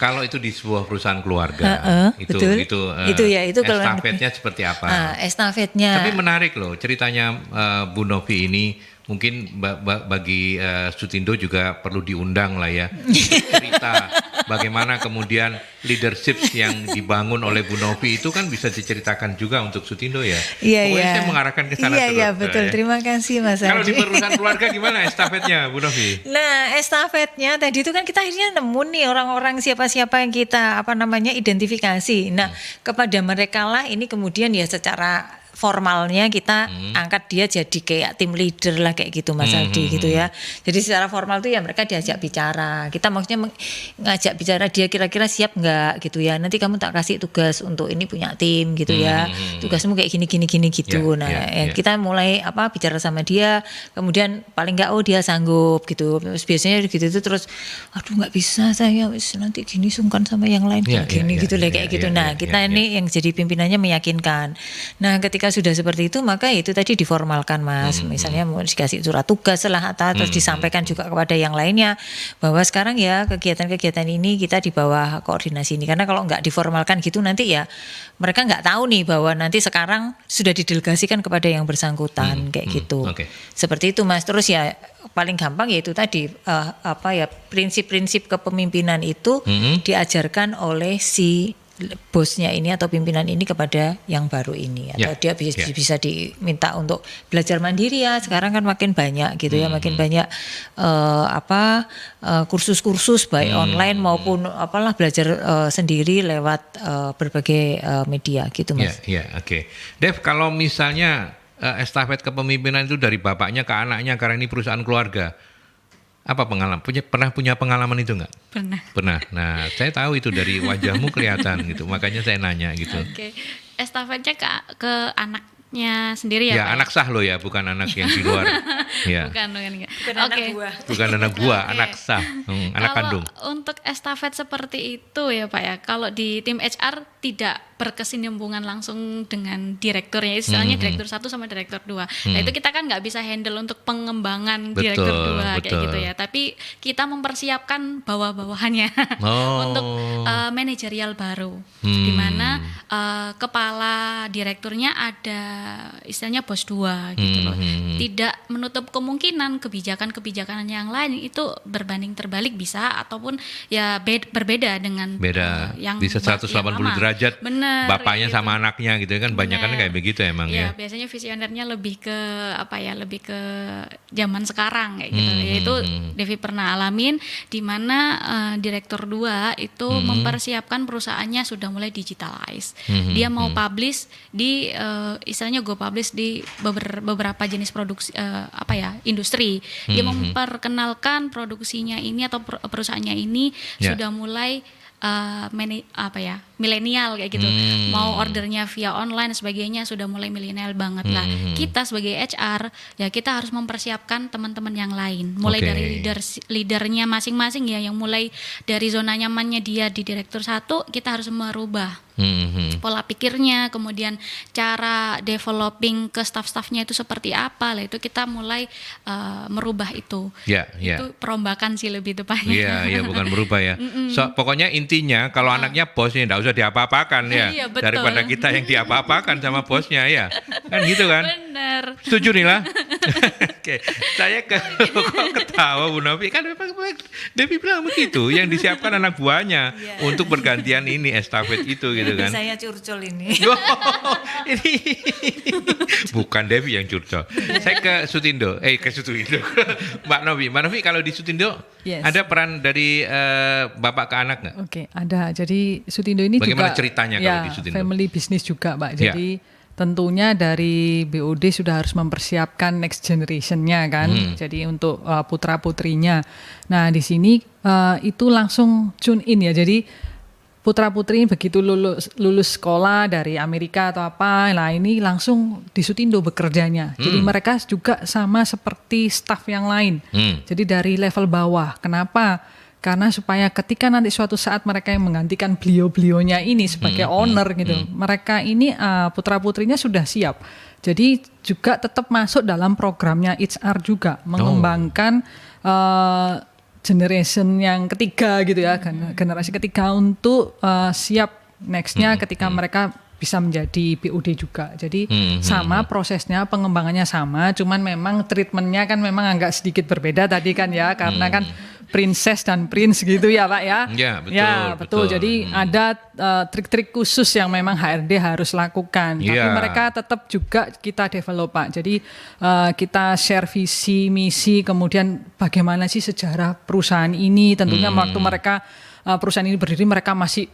Kalau itu di sebuah perusahaan keluarga, itu estafetnya seperti apa? Estafetnya. Tapi menarik loh ceritanya Bu Novi ini. Mungkin bagi Sutindo juga perlu diundang lah ya, cerita bagaimana kemudian leadership yang dibangun oleh Bu Novi itu kan bisa diceritakan juga untuk Sutindo ya. Pokoknya saya mengarahkan ke sana terus. Iya betul, ya. Terima kasih Mas Adi. Kalau di perusahaan keluarga gimana estafetnya Bu Novi? Nah estafetnya tadi itu kan kita akhirnya nemu nih orang-orang siapa-siapa yang kita identifikasi. Nah kepada mereka lah ini kemudian ya secara formalnya kita angkat dia jadi kayak tim leader lah kayak gitu Mas Aldi gitu ya. Jadi secara formal tuh ya mereka diajak bicara. Kita maksudnya ngajak bicara dia kira-kira siap nggak gitu ya. Nanti kamu tak kasih tugas untuk ini punya tim gitu ya. Tugasmu kayak gini gitu. Kita mulai bicara sama dia. Kemudian paling nggak dia sanggup gitu. Terus biasanya gitu itu terus aduh nggak bisa saya nanti gini sungkan sama yang lain kayak gitu. Nah kita ini yang jadi pimpinannya meyakinkan. Nah ketika sudah seperti itu maka itu tadi diformalkan Mas, misalnya mau dikasih surat tugas lah terus disampaikan juga kepada yang lainnya bahwa sekarang ya kegiatan-kegiatan ini kita di bawah koordinasi ini, karena kalau nggak diformalkan gitu nanti ya mereka nggak tahu nih bahwa nanti sekarang sudah didelegasikan kepada yang bersangkutan kayak gitu. Seperti itu Mas. Terus ya paling gampang yaitu tadi prinsip-prinsip kepemimpinan itu diajarkan oleh si bosnya ini atau pimpinan ini kepada yang baru ini atau dia bisa diminta untuk belajar mandiri ya. Sekarang kan makin banyak gitu ya, makin banyak kursus-kursus baik online maupun belajar sendiri lewat berbagai media gitu Mas. Oke. Dev, kalau misalnya estafet kepemimpinan itu dari bapaknya ke anaknya karena ini perusahaan keluarga, apa pengalaman? Pernah punya pengalaman itu nggak? Pernah. Nah, saya tahu itu dari wajahmu kelihatan gitu. Makanya saya nanya gitu. Oke. Estafetnya ke anaknya sendiri ya? Ya, anak sah lo ya, bukan anak yang di luar. Ya. Bukan anak buah. Bukan anak buah, anak sah, anak kandung. Untuk estafet seperti itu ya Pak ya. Kalau di tim HR tidak berkesinambungan langsung dengan direkturnya, istilahnya direktur 1 sama direktur 2. Nah itu kita kan nggak bisa handle untuk pengembangan direktur 2 kayak gitu ya. Tapi kita mempersiapkan bawah-bawahannya untuk manajerial baru, di mana kepala direkturnya ada istilahnya bos 2 gitu loh. Tidak menutup kemungkinan kebijakan-kebijakan yang lain itu berbanding terbalik bisa, ataupun ya berbeda dengan yang bisa 180 derajat. Bapaknya sama anaknya gitu kan, banyak kan kayak begitu emang ya. Biasanya visionernya lebih ke lebih ke zaman sekarang kayak gitu. Yaitu Devi pernah alamin di mana direktur 2 itu mempersiapkan perusahaannya sudah mulai digitalize. Dia mau publish di istilahnya go publish di beberapa jenis produksi industri. Dia memperkenalkan produksinya ini atau perusahaannya ini sudah mulai milenial kayak gitu, mau ordernya via online sebagainya sudah mulai milenial banget lah. Kita sebagai HR ya kita harus mempersiapkan teman-teman yang lain, mulai dari leadernya masing-masing ya, yang mulai dari zona nyamannya dia di direktur 1, kita harus merubah pola pikirnya, kemudian cara developing ke staff-staffnya itu seperti apa lah, itu kita mulai merubah itu. Itu perombakan sih lebih tepatnya. Iya, bukan berubah ya. Pokoknya intinya kalau anaknya bosnya enggak usah diapa-apakan ya. Iya, daripada kita yang diapa-apakan sama bosnya ya. Kan gitu kan? Bener. Setuju nih lah. Oke, saya kok ketawa Bu Novi kan memang Devi bilang begitu, yang disiapkan anak buahnya untuk bergantian ini estafet itu gitu kan. Saya curcol ini. Ini bukan Devi yang curcol. Saya ke Sutindo, Mbak Novi kalau di Sutindo Yes. ada peran dari bapak ke anak nggak? Oke, ada. Jadi Sutindo ini Bagaimana juga ceritanya kalau di Sutindo? family business juga, Pak. Ya. Jadi tentunya dari BOD sudah harus mempersiapkan next generation-nya kan. Jadi untuk putra-putrinya. Nah, di sini itu langsung tune in ya. Jadi putra-putri begitu lulus sekolah dari Amerika atau apa, nah ini langsung di Sutindo bekerjanya. Jadi mereka juga sama seperti staff yang lain. Jadi dari level bawah. Kenapa? Karena supaya ketika nanti suatu saat mereka yang menggantikan beliau-beliaunya ini sebagai owner gitu, mereka ini putra-putrinya sudah siap. Jadi juga tetap masuk dalam programnya HR juga, mengembangkan generation yang ketiga gitu ya, generasi ketiga untuk siap nextnya ketika mereka bisa menjadi BOD juga. Jadi sama prosesnya, pengembangannya sama, cuman memang treatmentnya kan memang agak sedikit berbeda tadi kan ya, karena kan princess dan prince gitu ya Pak ya. Ya, betul. Jadi ada trik-trik khusus yang memang HRD harus lakukan. Tapi mereka tetap juga kita develop Pak. Jadi kita share visi, misi, kemudian bagaimana sih sejarah perusahaan ini. Tentunya waktu mereka perusahaan ini berdiri mereka masih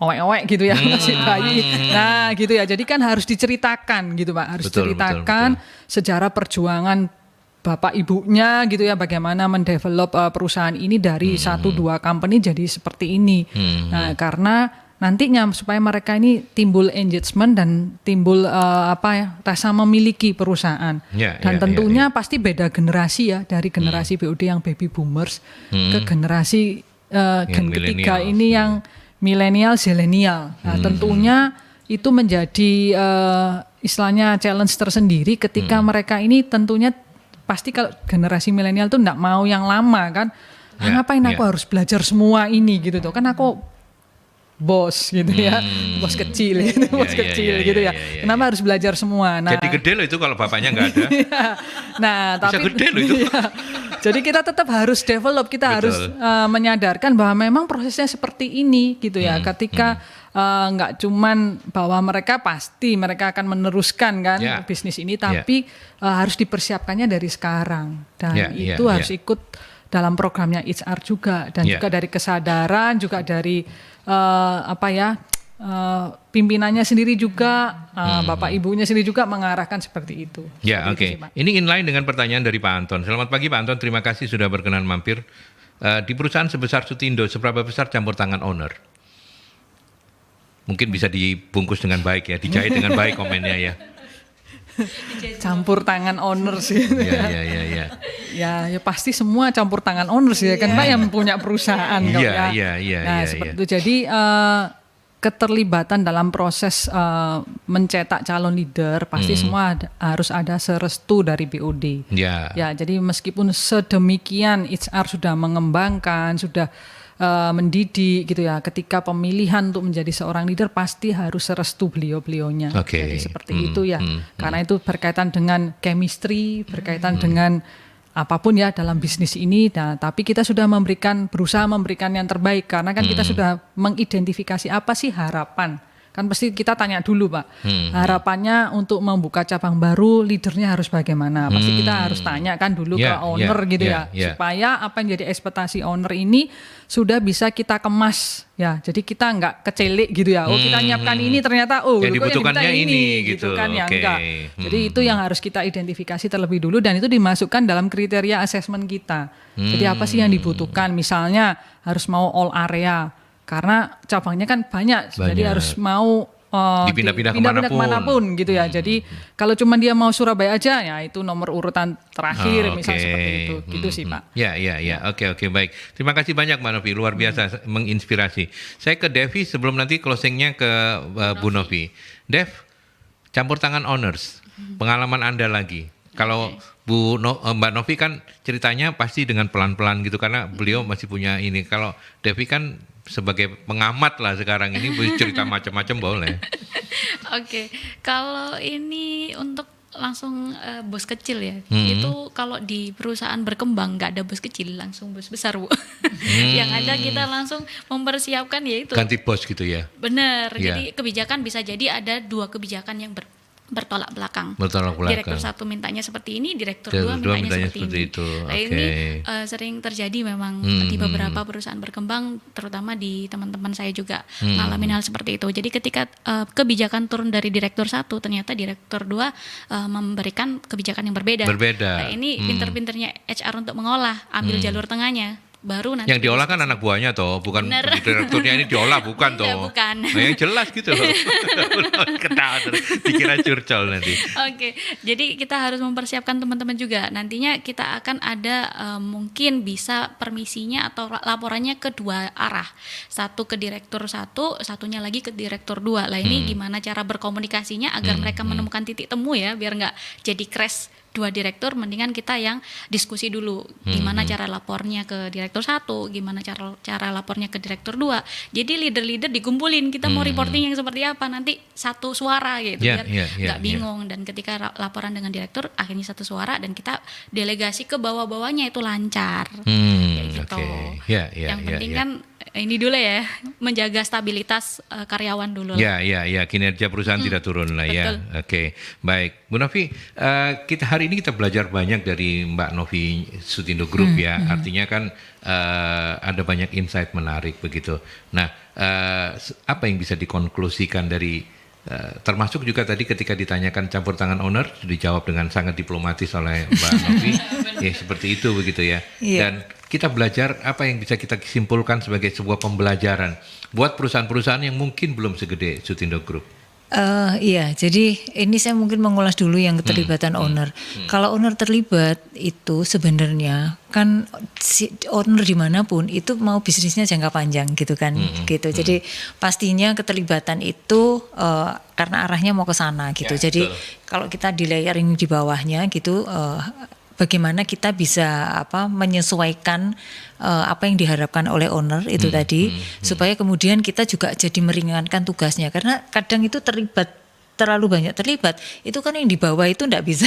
owek-owek gitu ya, masih bayi. Nah gitu ya, jadi kan harus diceritakan gitu Pak. Harus diceritakan sejarah perjuangan bapak ibunya gitu ya, bagaimana mendevelop perusahaan ini dari 1-2 company jadi seperti ini. Nah, karena nantinya supaya mereka ini timbul engagement dan timbul rasa memiliki perusahaan. Dan tentunya pasti beda generasi ya, dari generasi BOD yang baby boomers ke generasi gen ketiga ini yang milenial, zilenial. Nah, tentunya itu menjadi istilahnya challenge tersendiri ketika mereka ini tentunya pasti kalau generasi milenial tuh enggak mau yang lama kan. Ngapain aku harus belajar semua ini gitu tuh. Kan aku bos gitu ya. Bos kecil gitu, gitu ya. Kenapa harus belajar semua? Nah, jadi gede loh itu kalau bapaknya enggak ada. Nah, bisa tapi gede loh itu. Jadi kita tetap harus develop, kita harus menyadarkan bahwa memang prosesnya seperti ini gitu ya. Ketika nggak cuman bahwa mereka pasti mereka akan meneruskan kan bisnis ini, tapi harus dipersiapkannya dari sekarang. Dan itu harus ikut dalam programnya HR juga, dan juga dari kesadaran, juga dari pimpinannya sendiri juga, bapak ibunya sendiri juga mengarahkan seperti itu. Ya, oke. Ini inline dengan pertanyaan dari Pak Anton. Selamat pagi Pak Anton, terima kasih sudah berkenan mampir. Di perusahaan sebesar Sutindo, seberapa besar campur tangan owner? Mungkin bisa dibungkus dengan baik ya, dijahit dengan baik komennya ya. Campur tangan owner sih. Iya. Ya pasti semua campur tangan owner sih kan Pak yang punya perusahaan. Iya. Seperti itu. Jadi keterlibatan dalam proses mencetak calon leader pasti semua harus ada serestu dari BOD. Ya, jadi meskipun sedemikian HR sudah mengembangkan, sudah mendidik gitu ya, ketika pemilihan untuk menjadi seorang leader pasti harus serestu beliau-beliaunya. Jadi seperti itu ya. Karena itu berkaitan dengan chemistry, berkaitan dengan apapun ya dalam bisnis ini. Nah, tapi kita sudah berusaha memberikan yang terbaik, karena kan kita sudah mengidentifikasi apa sih harapan. Kan pasti kita tanya dulu Pak, harapannya untuk membuka cabang baru, leadernya harus bagaimana. Pasti kita harus tanya kan dulu ke owner gitu ya, supaya apa yang jadi ekspektasi owner ini sudah bisa kita kemas ya. Jadi kita nggak kecelik gitu ya, kita nyiapkan ini ternyata yang dibutuhkannya ini gitu kan ya enggak. Jadi itu yang harus kita identifikasi terlebih dulu, dan itu dimasukkan dalam kriteria asesmen kita. Jadi apa sih yang dibutuhkan, misalnya harus mau all area, karena cabangnya kan banyak. Jadi harus mau dipindah-pindah kemanapun gitu ya. Jadi kalau cuma dia mau Surabaya aja ya itu nomor urutan terakhir misal seperti itu. Gitu sih Pak. Ya. Oke, baik. Terima kasih banyak Mbak Novi, luar biasa menginspirasi. Saya ke Devi sebelum nanti closingnya ke Bu Novi. Dev, campur tangan owners, pengalaman Anda lagi. Kalau Mbak Novi kan ceritanya pasti dengan pelan-pelan gitu karena beliau masih punya ini. Kalau Devi kan sebagai pengamat lah sekarang ini, cerita macam-macam boleh. Oke, kalau ini untuk langsung bos kecil ya. Itu kalau di perusahaan berkembang nggak ada bos kecil, langsung bos besar, Bu. Yang ada kita langsung mempersiapkan yaitu Ganti bos gitu ya. benar. Iya. Jadi kebijakan bisa jadi ada 2 kebijakan yang bertolak belakang. Bertolak belakang. Direktur 1 mintanya seperti ini, direktur Direktur 2 dua mintanya mintanya seperti seperti ini. itu. Nah, Oke. ini sering terjadi memang di beberapa perusahaan berkembang, terutama di teman-teman saya juga ngalamin hal seperti itu. Jadi ketika kebijakan turun dari direktur 1, ternyata direktur 2 memberikan kebijakan yang berbeda. Berbeda. Nah, ini pinter-pinternya HR untuk mengolah, ambil jalur tengahnya. Baru nanti Yang diolah kan anak buahnya toh, bukan Bener. direkturnya ini diolah bukan Enggak, toh. bukan. Nah, yang jelas gitu loh. Ketawa terus, dikira curcol nanti. Oke, jadi kita harus mempersiapkan teman-teman juga. Nantinya kita akan ada mungkin bisa permisinya atau laporannya ke 2 arah. Satu ke direktur 1, satunya lagi ke direktur 2. Lah ini gimana cara berkomunikasinya agar mereka menemukan titik temu ya, biar nggak jadi crash 2 direktur, mendingan kita yang diskusi dulu gimana cara lapornya ke direktur 1, gimana cara lapornya ke direktur 2. Jadi leader-leader dikumpulin, kita mau reporting yang seperti apa, nanti satu suara gitu, Ya, biar ya, nggak bingung. Dan ketika laporan dengan direktur akhirnya satu suara dan kita delegasi ke bawah-bawahnya itu lancar. Kayak gitu. Oke. Ya, ya, Yang ya, penting ya. kan ini dulu ya, menjaga stabilitas karyawan dulu. Ya, kinerja perusahaan tidak turun lah ya. betul. Oke, baik. Bu Novi, kita hari ini kita belajar banyak dari Mbak Novi Sutindo Group ya. Artinya kan ada banyak insight menarik begitu. Nah, apa yang bisa dikonklusikan dari termasuk juga tadi ketika ditanyakan campur tangan owner dijawab dengan sangat diplomatis oleh Mbak Novi. Ya seperti itu begitu ya. Iya. Dan kita belajar apa yang bisa kita simpulkan sebagai sebuah pembelajaran buat perusahaan-perusahaan yang mungkin belum segede Sutindo Group. Iya, jadi ini saya mungkin mengulas dulu yang keterlibatan owner. Kalau owner terlibat itu sebenarnya kan si owner dimanapun itu mau bisnisnya jangka panjang gitu kan, gitu. Jadi pastinya keterlibatan itu karena arahnya mau ke sana gitu. Ya, jadi betul. kalau kita di layering di bawahnya gitu. Bagaimana kita bisa menyesuaikan apa yang diharapkan oleh owner itu tadi supaya kemudian kita juga jadi meringankan tugasnya, karena kadang itu terlalu banyak terlibat itu kan yang di bawah itu tidak bisa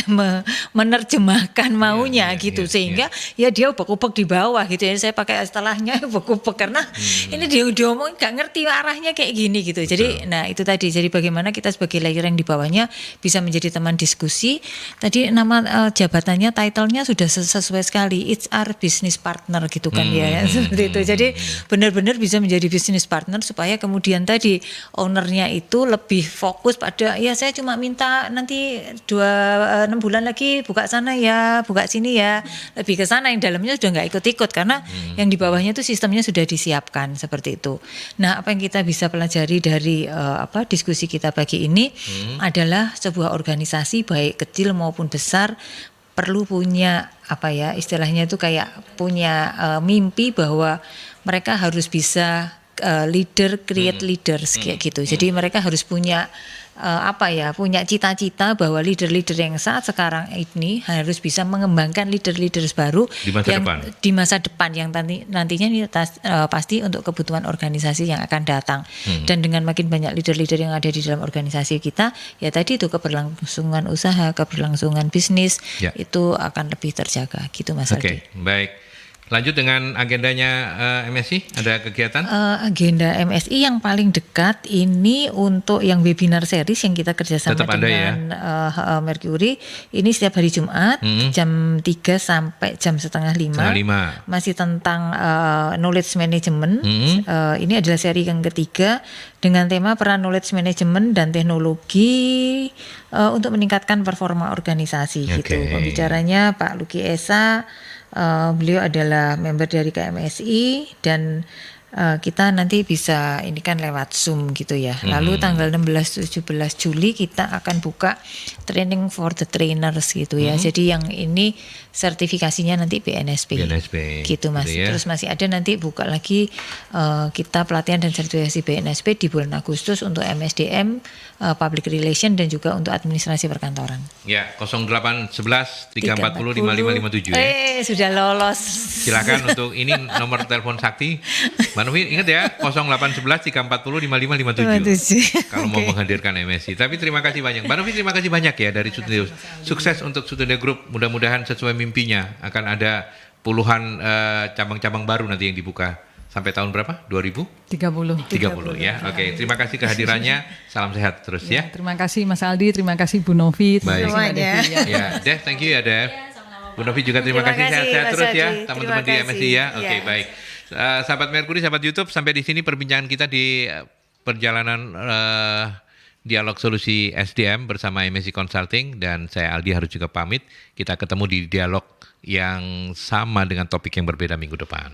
menerjemahkan maunya gitu, sehingga ya dia ubek-ubek di bawah gitu ya, saya pakai istilahnya ubek-ubek karena ini dia ngomong nggak ngerti arahnya kayak gini gitu. Jadi nah itu tadi, jadi bagaimana kita sebagai layer yang di bawahnya bisa menjadi teman diskusi. Tadi nama jabatannya, title-nya sudah sesuai sekali, HR business partner gitu kan ya seperti itu. Jadi benar-benar bisa menjadi business partner supaya kemudian tadi ownernya itu lebih fokus pada ya saya cuma minta nanti 6 bulan lagi buka sana ya, buka sini ya, lebih ke sana. Yang dalamnya sudah nggak ikut-ikut karena yang di bawahnya itu sistemnya sudah disiapkan seperti itu. Nah, apa yang kita bisa pelajari dari diskusi kita pagi ini adalah sebuah organisasi baik kecil maupun besar perlu punya istilahnya itu kayak punya mimpi bahwa mereka harus bisa leader create leaders kayak gitu. Jadi mereka harus punya punya cita-cita bahwa leader-leader yang saat sekarang ini harus bisa mengembangkan leader-leader baru di masa depan yang nantinya ini pasti untuk kebutuhan organisasi yang akan datang. Dan dengan makin banyak leader-leader yang ada di dalam organisasi kita, ya tadi itu keberlangsungan usaha, keberlangsungan bisnis itu akan lebih terjaga gitu Mas Aldi. Oke, baik. Lanjut dengan agendanya MSI, ada kegiatan? Agenda MSI yang paling dekat ini untuk yang webinar series yang kita kerjasama dengan Mercury. Ini setiap hari Jumat jam 3 sampai jam setengah 5. Masih tentang knowledge management. Ini adalah seri yang ketiga dengan tema peran knowledge management dan teknologi untuk meningkatkan performa organisasi gitu. Pembicaranya Pak Luki Esa. Beliau adalah member dari KMSI dan kita nanti bisa ini kan lewat Zoom gitu ya. Lalu tanggal 16-17 Juli kita akan buka training for the trainers gitu ya. Jadi yang ini sertifikasinya nanti BNSP gitu Mas. Gitu ya. Terus masih ada nanti buka lagi kita pelatihan dan sertifikasi BNSP di bulan Agustus untuk MSDM, Public Relation dan juga untuk administrasi perkantoran. Ya, 0811 340 5557 ya. Sudah lolos. Silakan untuk ini nomor telepon Sakti. Mbak Novi ingat ya 0811 340 5557 kalau mau menghadirkan MSI. Tapi terima kasih banyak. Mbak Novi, terima kasih banyak ya dari Studio. Sukses untuk Studio Group. Mudah-mudahan sesuai mimpinya akan ada puluhan cabang-cabang baru nanti yang dibuka. Sampai tahun berapa? 2030 ya. Oke, terima kasih kehadirannya. Salam sehat terus ya. Terima kasih Mas Aldi, terima kasih Bu Novi, terima Baik. kasih Mbak Devi, ya. Ya, Dev, thank you ya Dev. Bu Novi juga terima kasih, sehat-sehat terus ya teman-teman di MSI ya. Oke, baik. Sahabat Merkuri, sahabat YouTube, sampai di sini perbincangan kita di perjalanan dialog solusi SDM bersama MSI Consulting, dan saya Aldi harus juga pamit. Kita ketemu di dialog yang sama dengan topik yang berbeda minggu depan.